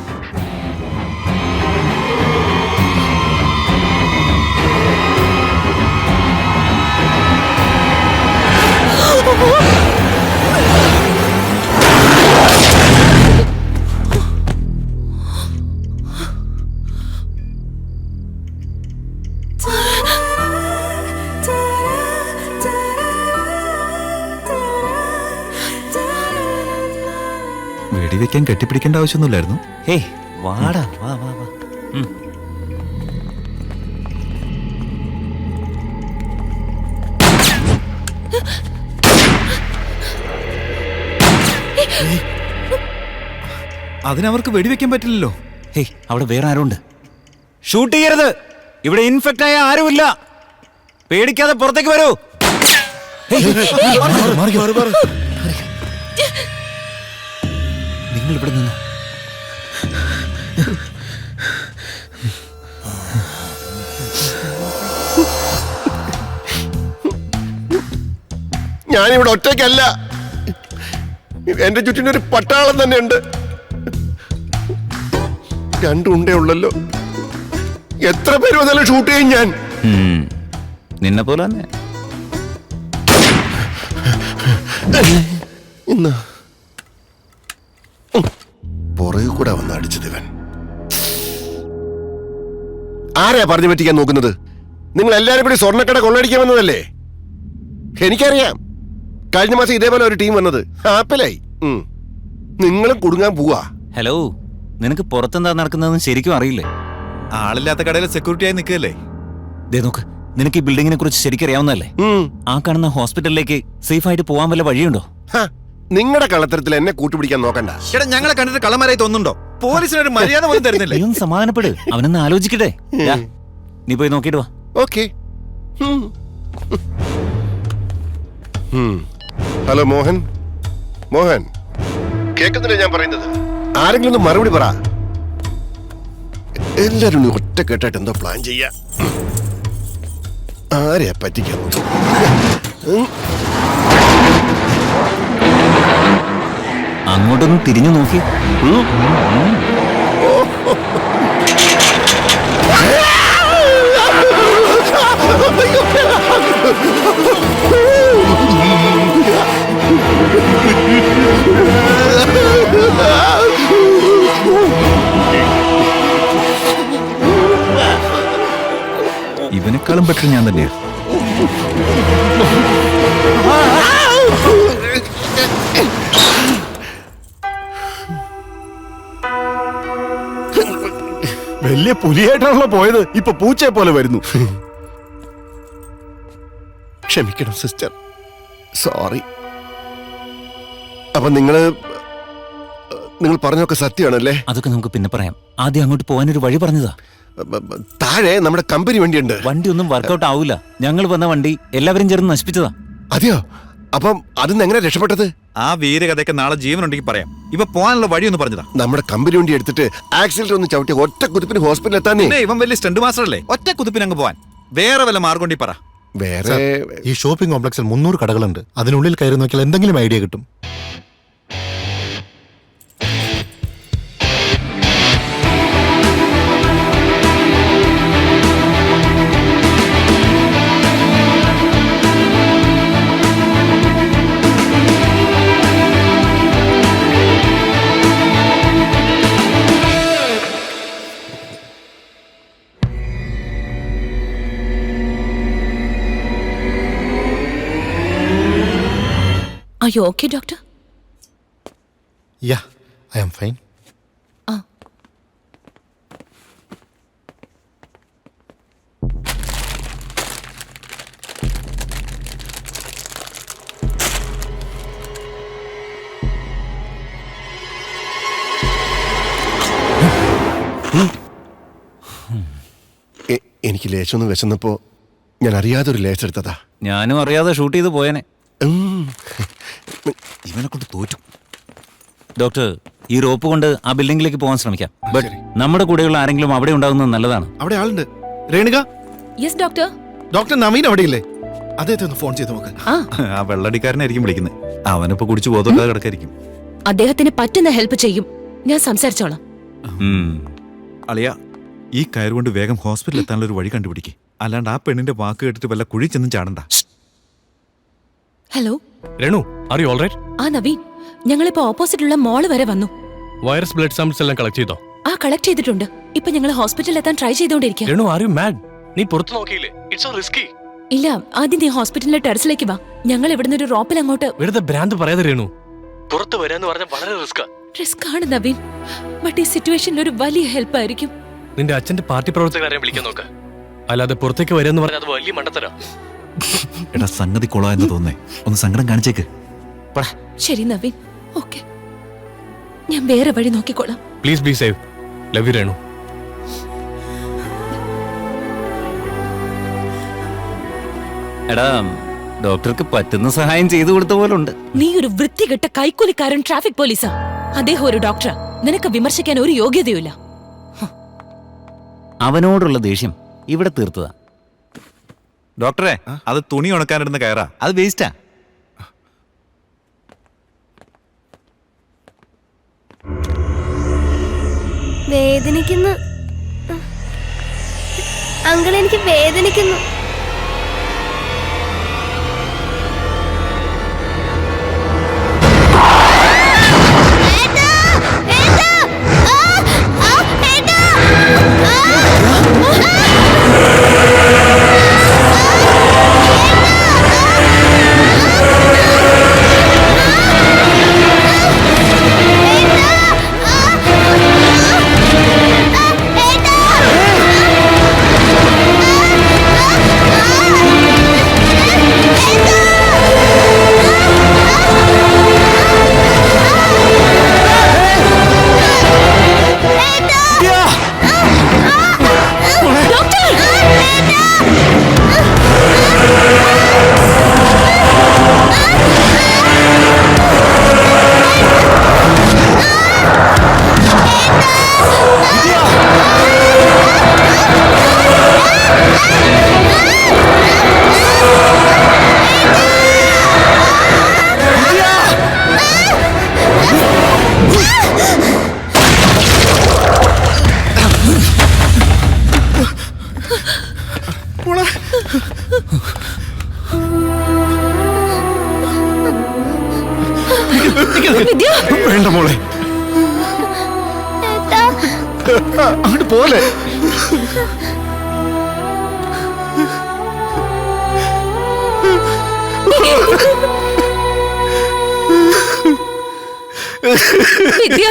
വെടിവെക്കാൻ കെട്ടിപ്പിടിക്കേണ്ട ആവശ്യമൊന്നുമില്ലായിരുന്നു. ഹേയ് വാടാ, വാ വാ വാ. അതിനവർക്ക് വെടിവെക്കാൻ പറ്റില്ലല്ലോ. ഹേയ് അവിടെ വേറെ ആരുണ്ട്? ഷൂട്ട് ചെയ്യരുത്. ഇവിടെ ഇൻഫെക്റ്റ് ആയ ആരുമില്ല. പേടിക്കാതെ പുറത്തേക്ക് വരൂ. നിങ്ങൾ ഇവിടെ നിന്നോ. ഞാനിവിടെ ഒറ്റയ്ക്കല്ല, എന്റെ ചുറ്റിനൊരു പട്ടാളം തന്നെ ഉണ്ട്. രണ്ടുണ്ടേ ഉള്ളല്ലോ. എത്ര പേര് വന്നാലും ഷൂട്ട് ചെയ്യും ഞാൻ. നിന്നെ പോലെ തന്നെ. ഇന്ന് പുറകെ കൂടെ വന്ന് അടിച്ചത് ഇവൻ. ആരെയാ പറഞ്ഞു പറ്റിക്കാൻ നോക്കുന്നത്? നിങ്ങൾ എല്ലാരും കൂടി സ്വർണ്ണക്കട കൊള്ളടിക്കാൻ വന്നതല്ലേ? എനിക്കറിയാം. കഴിഞ്ഞ മാസം ഇതേപോലെ ഒരു ടീം വന്നത് ആപ്പിലായി. നിങ്ങളും കുടുങ്ങാൻ പോവാ. ഹലോ, നിനക്ക് പുറത്തെന്താ നടക്കുന്നതെന്ന് ശരിക്കും അറിയില്ലേ? ആളില്ലാത്ത കടയിൽ സെക്യൂരിറ്റി ആയി നിൽക്കല്ലേ? ദേ നോക്ക്, നിനക്ക് ഈ ബിൽഡിങ്ങിനെ കുറിച്ച് ശരിക്കും അറിയാവുന്നല്ലേ? ആ കാണുന്ന ഹോസ്പിറ്റലിലേക്ക് സേഫ് ആയിട്ട് പോകാൻ വല്ല വഴിയുണ്ടോ? നിങ്ങളുടെ കളത്തരത്തിൽ എന്നെ കൂട്ടുപിടിക്കാൻ നോക്കണ്ട. ചേട്ടാ, ഞങ്ങളെ കണ്ടിട്ട് കള്ളന്മാരായി തോന്നുന്നുണ്ടോ? പോലീസിനൊരു മര്യാദ പോലും തരുന്നില്ലേ? നീ ഒന്ന് സമാധാനപ്പെട്. അവനൊന്ന് ആലോചിക്കട്ടെ. നീ പോയി നോക്കിയിട്ട് വാ. ഓക്കെ. ഹലോ മോഹൻ. മോഹൻ, കേൾക്കുന്നില്ലേ ഞാൻ പറയുന്നത്? ആരെങ്കിലും ഒന്ന് മറുപടി പറ. എല്ലാരും ഒന്ന് ഒറ്റ കേട്ടായിട്ട് എന്തോ പ്ലാൻ ചെയ്യാ. ആരെയാ പറ്റിക്കാൻ? അങ്ങോട്ടൊന്ന് തിരിഞ്ഞു നോക്കി. ഇവനെക്കാളും ബെറ്റർ ഞാൻ തന്നെയാ. വലിയ പുലിയായിട്ടാണല്ലോ പോയത്, ഇപ്പൊ പൂച്ചയെ പോലെ വരുന്നു. ക്ഷമിക്കണം സിസ്റ്റർ, സോറി. അപ്പൊ നിങ്ങൾ പറഞ്ഞൊക്കെ സത്യമാണല്ലേ? അതൊക്കെ നമുക്ക് പിന്നെ പറയാം. ആദ്യം അങ്ങോട്ട് പോകാനൊരു വഴി പറഞ്ഞതാ. താഴെ നമ്മുടെ കമ്പനി വണ്ടിയുണ്ട്. വണ്ടി ഒന്നും വർക്കൗട്ട് ആവൂല. ഞങ്ങൾ വന്ന വണ്ടി എല്ലാവരും ചേർന്ന് നശിപ്പിച്ചതാ. അതെയോ? അപ്പം അതിന്ന് എങ്ങനെ രക്ഷപ്പെട്ടത്? ആ വീരകഥയൊക്കെ നാളെ ജീവനുണ്ടെങ്കിൽ പറയാം. ഇപ്പൊ പോകാനുള്ള വഴിയൊന്നും പറഞ്ഞതാ. നമ്മുടെ കമ്പനി വണ്ടി എടുത്തിട്ട് ആക്സിഡന്റ് ഒന്ന് ചവിട്ടി ഒറ്റ കുതിപ്പിന് ഹോസ്പിറ്റലിൽ എത്താനേ. ഇവൻ വലിയ സ്റ്റണ്ട് മാസ്റ്റർ അല്ലേ? ഒറ്റ കുതിപ്പിന് അങ്ങ് പോവാൻ വേറെ വല്ല മാർഗം ഉണ്ടെങ്കിൽ പറ. വേറെ ഈ ഷോപ്പിംഗ് കോംപ്ലക്സിൽ 300 കടകളുണ്ട്. അതിനുള്ളിൽ കയറി നോക്കിയാൽ എന്തെങ്കിലും ഐഡിയ കിട്ടും. Are you okay, doctor? Yeah, I am fine. എനിക്ക് ലേശമൊന്നും വിശന്നപ്പോ ഞാൻ അറിയാതെ ഒരു ലേശം എടുത്തതാ. ഞാനും അറിയാതെ ഷൂട്ട് ചെയ്ത് പോയനെ. ഇവനെ കൊണ്ട് തോറ്റു. ഡോക്ടർ, ഈ റോപ്പ് കൊണ്ട് ആ ബിൽഡിംഗിലേക്ക് പോകാൻ ശ്രമിക്കാം. ബട്ട് നമ്മുടെ കൂടെയുള്ള ആരെങ്കിലും അവിടെ ഉണ്ടാകുന്നത് നല്ലതാണ്. അവിടെ ആളുണ്ട്. Renuka, Yes, doctor. Doctor Naveen അവിടെയില്ലേ? അദ്ദേഹത്തെ ഒന്ന് ഫോൺ ചെയ്ത് നോക്ക്. ആ വെള്ളടിക്കാരനായിരിക്കും വിളിക്കുന്നത്. അവനിപ്പോ കുടിച്ച് ബോധമില്ലാതെ കിടക്കായിരിക്കും. അദ്ദേഹത്തിന് പറ്റുന്ന ഹെൽപ്പ് ചെയ്യും. ഞാൻ സംസാരിച്ചോളാം. അളിയ, ഈ കയറുകൊണ്ട് വേഗം ഹോസ്പിറ്റലിൽ എത്താനുള്ള ഒരു വഴി കണ്ടുപിടിക്കേ. അല്ലാണ്ട് ആ പെണ്ണിന്റെ വാക്ക് കേട്ടിട്ട് വല്ല കുഴി ചെന്നും ചാടണ്ട. Hello Renu, are you alright? ആ നവീൻ, ഞങ്ങളിപ്പോ ഓപ്പോസിറ്റുള്ള മോള് വരെ വന്നു. വൈറസ് ബ്ലഡ് സാമ്പിൾസ് എല്ലാം കളക്ട് ചെയ്തോ? ആ കളക്ട് ചെയ്തിട്ടുണ്ട്. ഇപ്പൊ ഞങ്ങൾ ഹോസ്പിറ്റലിൽ എത്താൻ ട്രൈ ചെയ്തോണ്ടിരിക്കുക. Renu, are you mad? നീ പുറത്തു നോക്കിയില്ലേ? It's so risky. ഇല്ല, ആദ്യം നീ ഹോസ്പിറ്റലിലെ ടെറസിലേക്ക് വാ. ഞങ്ങൾ ഇവിടുന്ന് ഒരു റോപ്പിൽ അങ്ങോട്ട്. വെറുതെ ഭ്രാന്ത് പറയാതെ രേണു. പുറത്തു വരാന്ന് പറഞ്ഞാൽ വളരെ റിസ്കാ. റിസ്ക് ആണ് നവീൻ, ബട്ട് ഈ സിറ്റുവേഷനിൽ ഒരു വലിയ ഹെൽപ്പ് ആയിരിക്കും. നിന്റെ അച്ഛന്റെ പാർട്ടി പ്രവർത്തകരെ വിളിക്കാൻ നോക്ക്. അല്ലാതെ പുറത്തേക്ക് വരാന്ന് പറഞ്ഞാൽ അത് വലിയ മണ്ടത്തരാ. എടാ, സംഗതി കൊളാ എന്ന് തോന്നേ. ഒന്ന് സങ്കടം കാണിച്ചേക്ക്. ശരി നവീൻ, ഓക്കെ, ഞാൻ വേറെ വഴി നോക്കിക്കോളാം. Please be safe. Love you Renu. എടാ, ഡോക്ടർക്ക് പറ്റുന്ന സഹായം ചെയ്തു കൊടുത്ത പോലുണ്ട്. നീ ഒരു വൃത്തികെട്ട കൈക്കൂലിക്കാരൻ ട്രാഫിക് പോലീസാ. അദ്ദേഹം ഒരു ഡോക്ടറാ. നിനക്ക് വിമർശിക്കാൻ ഒരു യോഗ്യതയുമില്ല. അവനോടുള്ള ദേഷ്യം ഇവിടെ തീർത്തതാ. ഡോക്ടറെ, അത് തുണി ഉണക്കാനിടുന്ന കയറാ. അത് വേസ്റ്റാ. വേദനിക്കുന്നു അങ്കിൾ, എനിക്ക് വേദനിക്കുന്നു. പോലെ. വിദ്യ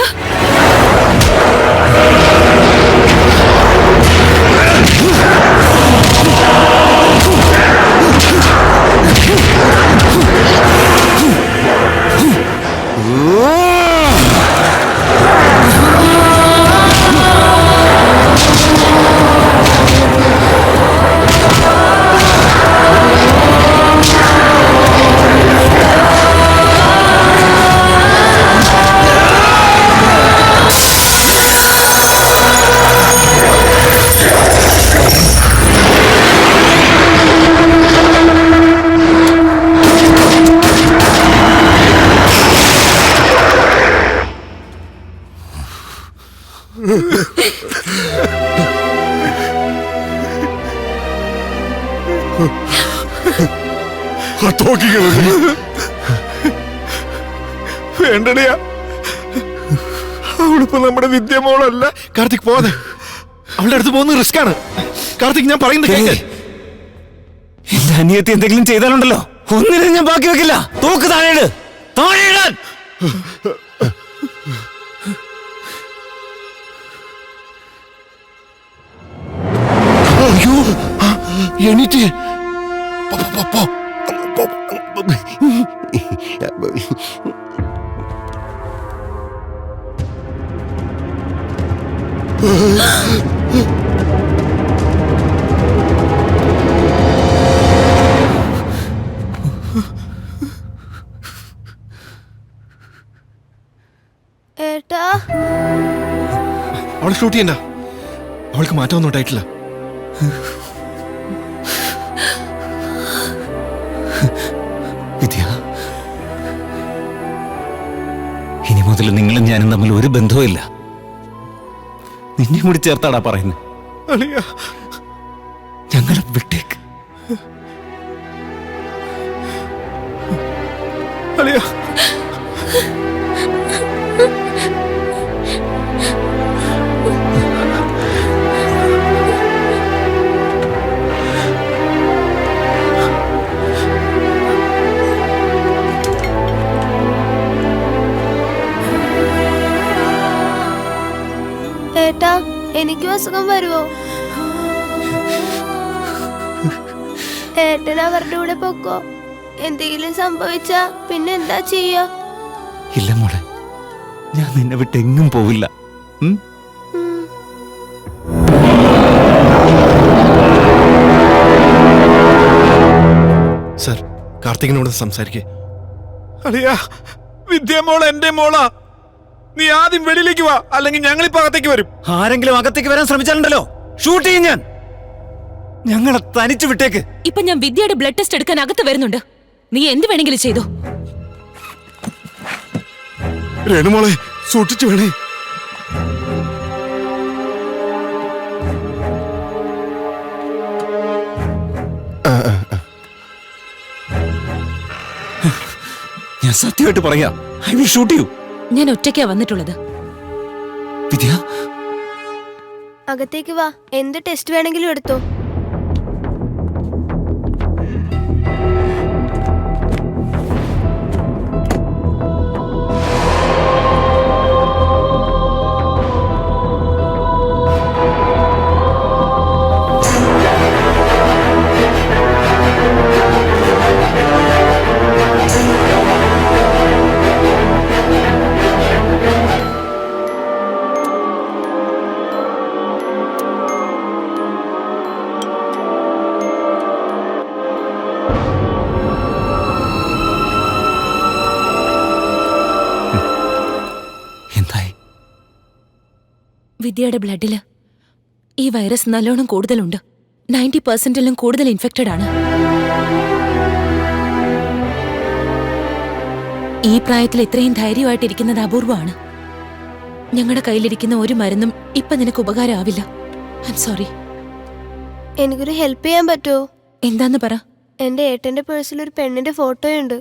വേണ്ടടിയാ, അവളിപ്പോ നമ്മുടെ വിദ്യമോളല്ല. കാർത്തിക് പോവാതെ, അവളുടെ അടുത്ത് പോകുന്നത് റിസ്ക് ആണ്. കാർത്തിക്, ഞാൻ പറയുന്നത് കേൾക്ക്. എന്റെ അനിയത്തി എന്തെങ്കിലും ചെയ്താലുണ്ടല്ലോ, ഒന്നിനും ഞാൻ ബാക്കി വെക്കില്ല. തോക്ക് താഴെയിട്, താഴെയിടാൻ. അയ്യോ, എണീറ്റ്. ഏട്ടാ, അവളെ ഷൂട്ട് ചെയ്യണ്ട, അവൾക്ക് മാറ്റമൊന്നും ഉണ്ടായിട്ടില്ല. വിദ്യ, ഇനി മുതൽ നിങ്ങളും ഞാനും തമ്മിൽ ഒരു ബന്ധവുമില്ല. നിന്നെ കൂടി ചേർത്താടാ പറയുന്നത്. അളിയ, ഞങ്ങളെ വിട്ടേക്ക്. അളിയ, ഏട്ടാ, എനിക്കും അസുഖം വരുമോ? ഏട്ടൻ അവരുടെ കൂടെ പൊക്കോ. എന്തെങ്കിലും സംഭവിച്ചാ പിന്നെ എന്താ ചെയ്യാ? ഇല്ല മോളെ, ഞാൻ നിന്നെ വിട്ട് എങ്ങും പോവില്ല. സർ, കാർത്തികിനോട് സംസാരിക്കേ. അളിയ, വിദ്യമോൾ എന്റെ മോളാ. നീ ആദ്യം വെളിയിലേക്ക് വാ, അല്ലെങ്കിൽ ഞങ്ങളിപ്പോ അകത്തേക്ക് വരും. ആരെങ്കിലും അകത്തേക്ക് വരാൻ ശ്രമിച്ചാലുണ്ടല്ലോ, ഷൂട്ട് ചെയ്യും ഞാൻ. ഞങ്ങളെ തനിച്ചു വിട്ടേക്ക്. ഇപ്പൊ ഞാൻ വിദ്യയുടെ ബ്ലഡ് ടെസ്റ്റ് എടുക്കാൻ അകത്ത് വരുന്നുണ്ട്. നീ എന്ത് വേണമെങ്കിലും ചെയ്തോ. രേണുമോളെ, സൂക്ഷിച്ചു വേണേ. ഞാൻ സത്യമായിട്ട് പറയാ, ഐ വിൽ ഷൂട്ട് യു. ഞാൻ ഒറ്റയ്ക്കാ വന്നിട്ടുള്ളത്. വിദ്യ, അകത്തേക്ക് വാ, എന്ത് ടെസ്റ്റ് വേണമെങ്കിലും എടുത്തോ. വിദ്യയുടെ ബ്ലഡില് ഈ വൈറസ് നല്ലോണം കൂടുതലുണ്ട്. 90% കൂടുതൽ ഇൻഫെക്റ്റഡ് ആണ്. ഈ പ്രായത്തിൽ ഇത്രയും ധൈര്യമായിട്ടിരിക്കുന്നത് അപൂർവമാണ്. ഞങ്ങളുടെ കയ്യിലിരിക്കുന്ന ഒരു മരുന്നും ഇപ്പൊ നിനക്ക് ഉപകാരമാവില്ല. I M sorry. എനിക്കൊരു ഹെൽപ്പ് ചെയ്യാൻ പറ്റുമോ? എന്താന്ന് പറ. എന്റെ ഏട്ടന്റെ പേഴ്സിൽ ഒരു പെണ്ണിന്റെ ഫോട്ടോയുണ്ട്.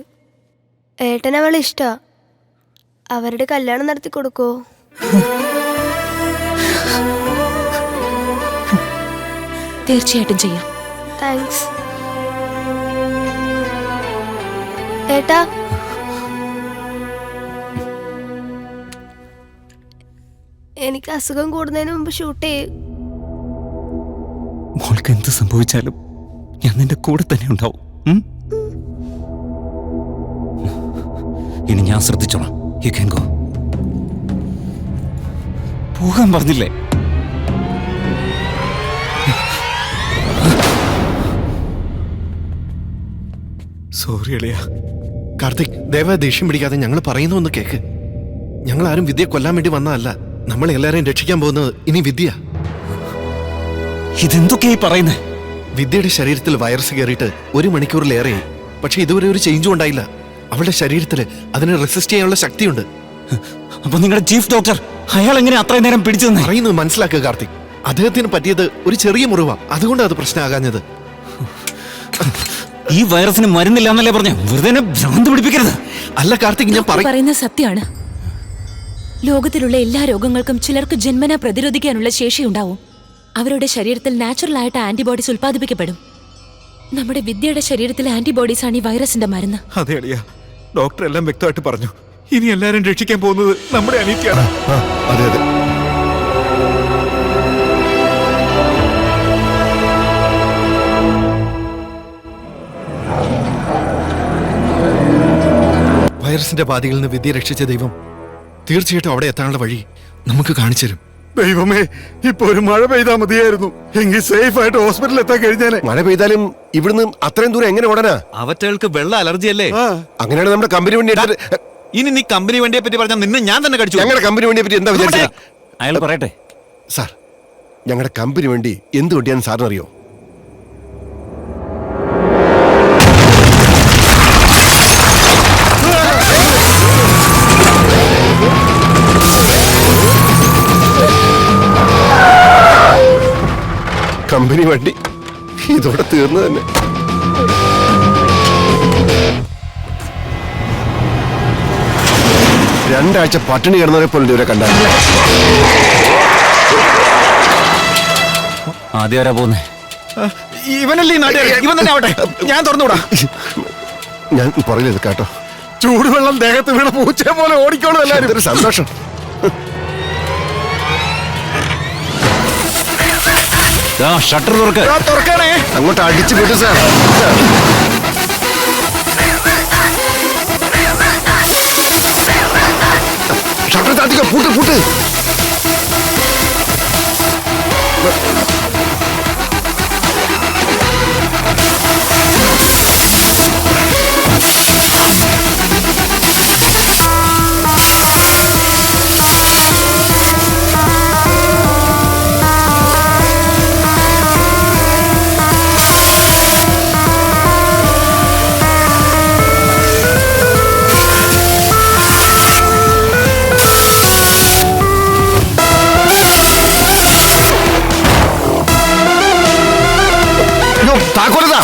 ഏട്ടൻ അവളെ ഇഷ്ടാ. അവരുടെ കല്യാണം നടത്തി കൊടുക്കോ? തീർച്ചയായിട്ടും ചെയ്യാം. താങ്ക്സ്. ഏട്ടാ, എനിക്ക് അസുഖം കൂടുന്നതിന് മുമ്പ് ഷൂട്ട് ചെയ്യും. മോൾക്ക് എന്ത് സംഭവിച്ചാലും ഞാൻ നിന്റെ കൂടെ തന്നെ ഉണ്ടാവും. ഉം? ഇനി ഞാൻ ശ്രദ്ധിച്ചോളാം. You can go. പോകാൻ പറഞ്ഞില്ലേ? സോറി അളിയ. കാർത്തിക്, ദയവായി ദേഷ്യം പിടിക്കാതെ ഞങ്ങൾ പറയുന്ന ഒന്ന് കേക്ക്. ഞങ്ങൾ ആരും വിദ്യയെ കൊല്ലാൻ വേണ്ടി വന്നതല്ല. നമ്മളെ എല്ലാരെയും രക്ഷിക്കാൻ പോകുന്നത് ഇനി വിദ്യ. ഇതെന്തൊക്കെയായി പറയുന്നേ? വിദ്യയുടെ ശരീരത്തിൽ വൈറസ് കയറിയിട്ട് 1 മണിക്കൂറിലേറെയായി. പക്ഷെ ഇതുവരെ ഒരു ചേഞ്ചും ഉണ്ടായില്ല. അവളുടെ ശരീരത്തിൽ അതിനെ റെസിസ്റ്റ് ചെയ്യാനുള്ള ശക്തിയുണ്ട്. അപ്പൊ നിങ്ങളുടെ ചീഫ് ഡോക്ടർ അയാൾ എങ്ങനെ അത്രയും നേരം പിടിച്ചു തന്നെ? പറയുന്നത് മനസ്സിലാക്കുക കാർത്തിക്. അദ്ദേഹത്തിന് പറ്റിയത് ഒരു ചെറിയ മുറിവാ. അതുകൊണ്ട് അത് പ്രശ്നമാകാഞ്ഞത്. ഈ വൈറസിന് മരുന്നില്ല എന്നല്ലേ പറഞ്ഞു? വെറുതെ എന്നെ ഭ്രാന്ത് പിടിപ്പിക്കരുത്. അല്ല കാർത്തിക്, ഞാൻ പറയുന്നത് സത്യമാണ്. ലോകത്തിലുള്ള എല്ലാ രോഗങ്ങൾക്കും ചിലർക്ക് ജന്മനാ പ്രതിരോധിക്കാനുള്ള ശേഷിയുണ്ടാവും. അവരുടെ ശരീരത്തിൽ നാച്ചുറൽ ആയിട്ട് ആന്റിബോഡീസ് ഉൽപ്പാദിപ്പിക്കപ്പെടും. നമ്മുടെ വിദ്യയുടെ ശരീരത്തിലെ ആന്റിബോഡീസ് ആണ് ഈ വൈറസിന്റെ മരുന്ന്. അതെ അളിയ, ഡോക്ടർ എല്ലാം വ്യക്തമായിട്ട് പറഞ്ഞു. ഇനി എല്ലാരും രക്ഷിക്കാൻ പോകുന്നത് നമ്മുടെ അനീതിയാണ്. അതെ അതെ. വൈറസിന്റെ ബാധയിൽ നിന്ന് വിദ്യ രക്ഷിച്ച ദൈവം തീർച്ചയായിട്ടും അവിടെ എത്താനുള്ള വഴി നമുക്ക് കാണിച്ചു തരും. ദൈവമേ, ഇപ്പൊ ഒരു മഴ പെയ്താൽ മതിയായിരുന്നു. എങ്കിൽ സേഫ് ആയിട്ട് ഹോസ്പിറ്റലിൽ എത്താൻ കഴിഞ്ഞാനെ. മഴ പെയ്താലും ഇവിടുന്ന് അത്രയും ദൂരം എങ്ങനെ ഓടാനാ? അവറ്റകൾക്ക് വെള്ള അലർജി അല്ലേ? അങ്ങനെയാണ് നമ്മുടെ കമ്പനി വണ്ടി എടുത്തിട്ട്. ഇനി നീ കമ്പനി വണ്ടിയെ പറ്റി പറഞ്ഞാൽ നിന്നെ ഞാൻ തന്നെ കടിച്ചു. ഞങ്ങളുടെ കമ്പനി വണ്ടിയെ പറ്റി എന്താ വിചാരിച്ചത്? അയാൾ പറയട്ടെ. സാർ, ഞങ്ങളുടെ കമ്പനി വണ്ടി എന്ത് വണ്ടിയാന്ന് സാറിനറിയോ? കമ്പനി വണ്ടി ഇതോടെ തീർന്നു തന്നെ. രണ്ടാഴ്ച പട്ടിണി കിടന്നവരെ പോലെ ഇവരെ കണ്ടാൽ. ആദ്യം ആരാ പോന്നേ? ഇവനല്ലേ ഇവൻ തന്നെ ആവട്ടെ. ഞാൻ തുറന്നുകൂടാ. ഞാൻ പറയില്ല കേട്ടോ. ചൂടുവെള്ളം ദേഹത്ത് വീണ പൂച്ചയെ പോലെ ഓടിക്കോളും എല്ലാരും. ഒരു സന്തോഷം. ഷട്ടർ തുറക്ക്. തുറക്കാനേ. അങ്ങോട്ട് അടിച്ചു വിട്ടു സാർ. ഷട്ടർ താത്തിക്കോ. പൂട്ട് പൂട്ട്. താക്കോലതാ.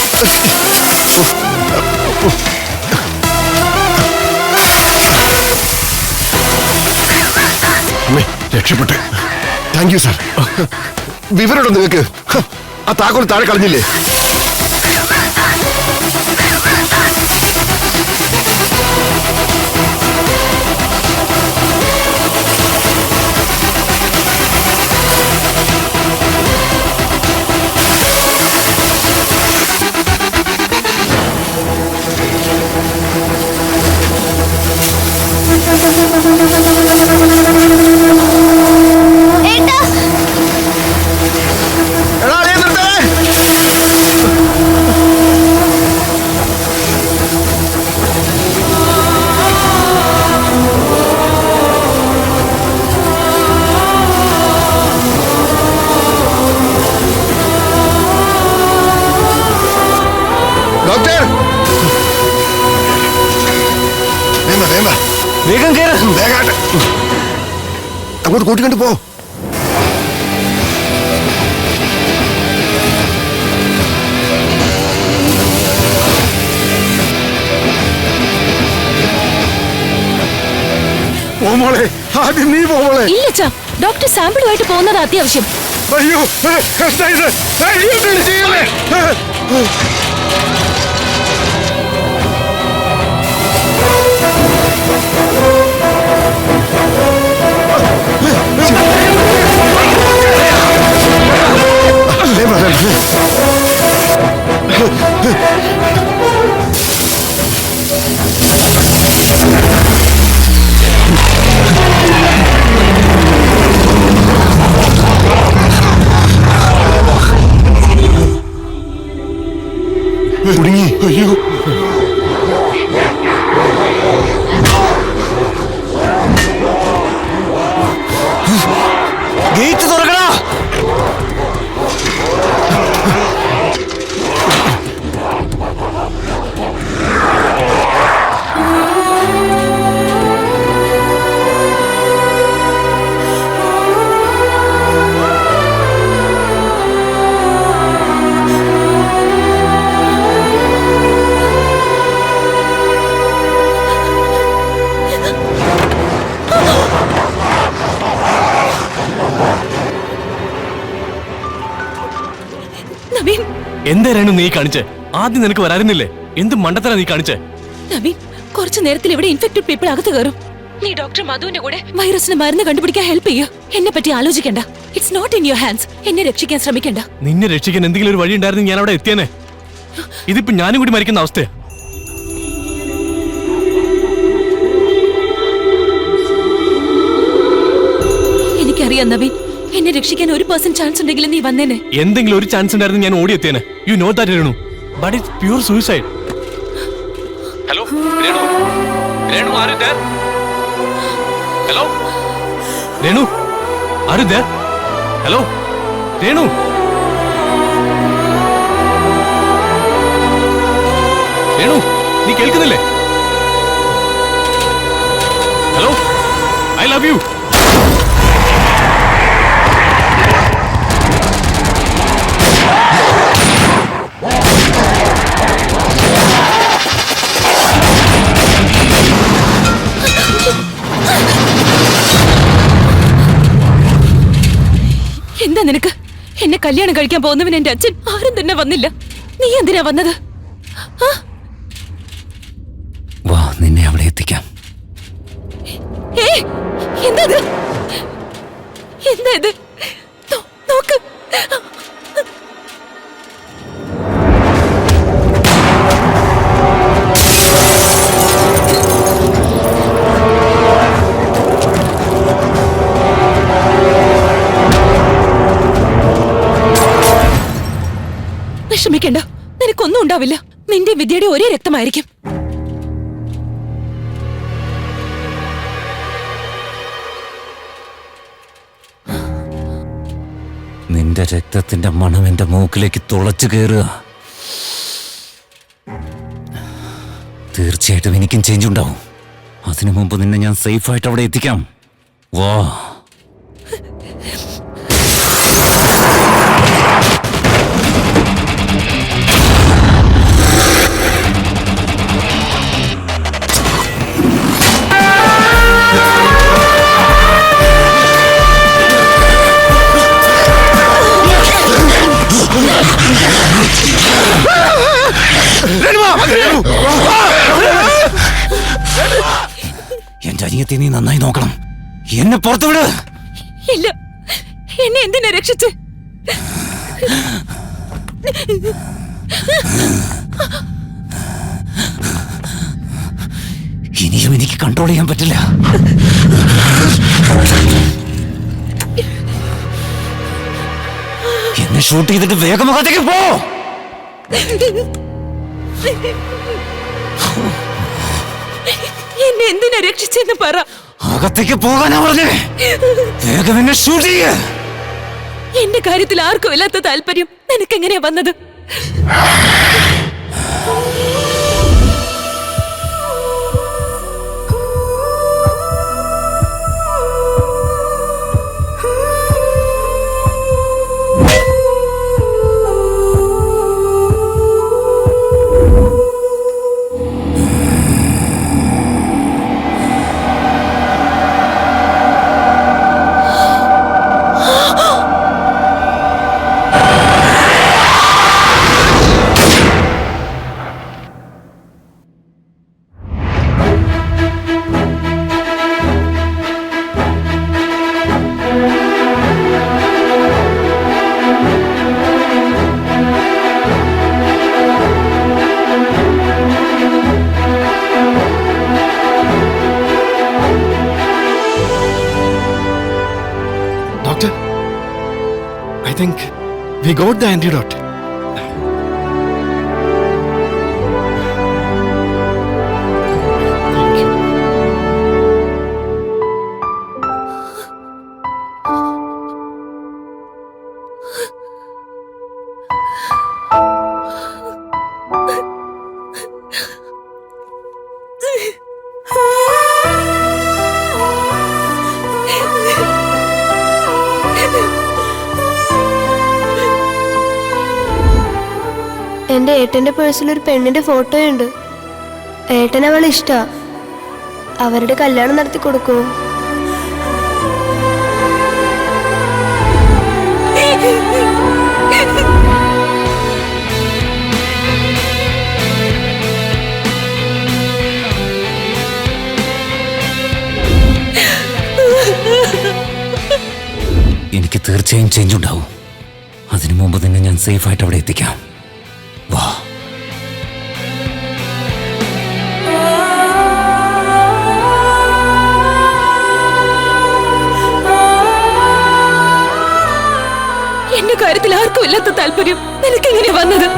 രക്ഷപ്പെട്ടെ. Thank you sir. വിവരമുണ്ടോ നിങ്ങൾക്ക്? ആ താക്കോൽ താഴെ കളഞ്ഞില്ലേ? ഡോക്ടർ, വേഗം കേറ്. വേഗാട്ടെ. അങ്ങോട്ട് കൂട്ടിക്കൊണ്ട് പോ. പോമോളെ, ആദ്യം നീ പോമോളെ. ഇല്ല ചാ, ഡോക്ടർ സാമ്പിളുമായിട്ട് പോകുന്നത് അത്യാവശ്യം. അയ്യോ എന്താ ഇത്? അയ്യോ, ഇത് ചെയ്യല്ലേ? കുടുങ്ങി. അയ്യോ ഗേറ്റ് തുറക്കടാ. നവീൻ, എന്തായിരുന്നു നീ കാണിച്ചേ? ആദ്യം നിനക്ക് വരാറുന്നില്ലേ? എന്ത് മണ്ടത്തര നീ കാണിച്ചേ? നവീൻ, കുറച്ചു നേരത്തിൽ ഇവിടെ ഇൻഫെക്റ്റഡ് പീപ്പിൾ അകത്ത് കയറും. നീ ഡോക്ടർ മധുവിന്റെ കൂടെ വൈറസിന് മരുന്ന് കണ്ടുപിടിക്കാൻ ഹെൽപ്പ് ചെയ്യൂ. എന്നെ പറ്റി ആലോചിക്കണ്ട. It's not in your hands. എന്നെ രക്ഷിക്കാൻ ശ്രമിക്കണ്ട. നിന്നെ രക്ഷിക്കാൻ എന്തെങ്കിലും ഒരു വഴി ഉണ്ടായിരുന്നു ഞാൻ അവിടെ എത്തിയേനെ. ഇതിപ്പോ ഞാനും കൂടി മരിക്കുന്ന അവസ്ഥയാ. എനിക്കറിയാം നവീൻ, എന്നെ രക്ഷിക്കാൻ 1% ചാൻസ് ഉണ്ടെങ്കിലും നീ വന്നേനെ. എന്തെങ്കിലും ഒരു ചാൻസ് ഉണ്ടായിരുന്നു ഞാൻ ഓടി എത്തിയേനെ. You know that Renu, but it's pure suicide. Hello Renu, Renu are you there? Hello Renu, are you there? Hello Renu, Renu നീ കേൾക്കുന്നില്ലേ? Hello, I love you. എന്താ നിനക്ക്? എന്നെ കല്യാണം കഴിക്കാൻ പോകുന്നവൻ എന്റെ അച്ഛൻ ആരും തന്നെ വന്നില്ല. നീ എന്തിനാ വന്നത്? വാ, നിന്നെ അവിടെ എത്തിക്കാം. എന്താ ഇത്? എന്താ ഇത്? നോക്ക്. വിഷമിക്കണ്ട, നിനക്കൊന്നും ഉണ്ടാവില്ല. നിന്റെ വിദ്യയുടെ ഒരേ രക്തമായിരിക്കും. നിന്റെ രക്തത്തിന്റെ മണം എന്റെ മൂക്കിലേക്ക് തുളച്ചു കയറുക. തീർച്ചയായിട്ടും എനിക്കും ചേഞ്ച് ഉണ്ടാവും. അതിനു മുമ്പ് നിന്നെ ഞാൻ സേഫായിട്ട് അവിടെ എത്തിക്കാം. വാ. എന്റെ അനിയത്തെ നീ നന്നായി നോക്കണം. എന്നെ പുറത്തുവിട്. ഇല്ല, എന്നെ എന്തിനാ രക്ഷിച്ച്? ഇനിയും എനിക്ക് കൺട്രോൾ ചെയ്യാൻ പറ്റില്ല. എന്നെ ഷൂട്ട് ചെയ്തിട്ട് വേഗം അകത്തേക്ക് പോ. എന്നെ എന്തിനാ രക്ഷിച്ചെന്ന് പറ. അകത്തേക്ക് പോകാനാ പറഞ്ഞേ. വേഗം എന്നെ ഷൂട്ട് ചെയ്യ. എന്റെ കാര്യത്തിൽ ആർക്കും ഇല്ലാത്ത താല്പര്യം നിനക്കെങ്ങനെയാ വന്നത്? Think we got the antidote. എന്റെ ഏട്ടന്റെ പേഴ്സിൽ ഒരു പെണ്ണിന്റെ ഫോട്ടോയുണ്ട്. ഏട്ടൻ അവളെ ഇഷ്ടാ. അവരുടെ കല്യാണം നടത്തി കൊടുക്കുമോ? എനിക്ക് തീർച്ചയായും ചേഞ്ച് ഉണ്ടാവും. അതിനു മുമ്പ് തന്നെ ഞാൻ സേഫായിട്ട് അവിടെ എത്തിക്കാം. വാ. എന്റെ കാര്യത്തിൽ ആർക്കും ഇല്ലാത്ത താല്പര്യം നിനക്കെങ്ങനെ വന്നത്?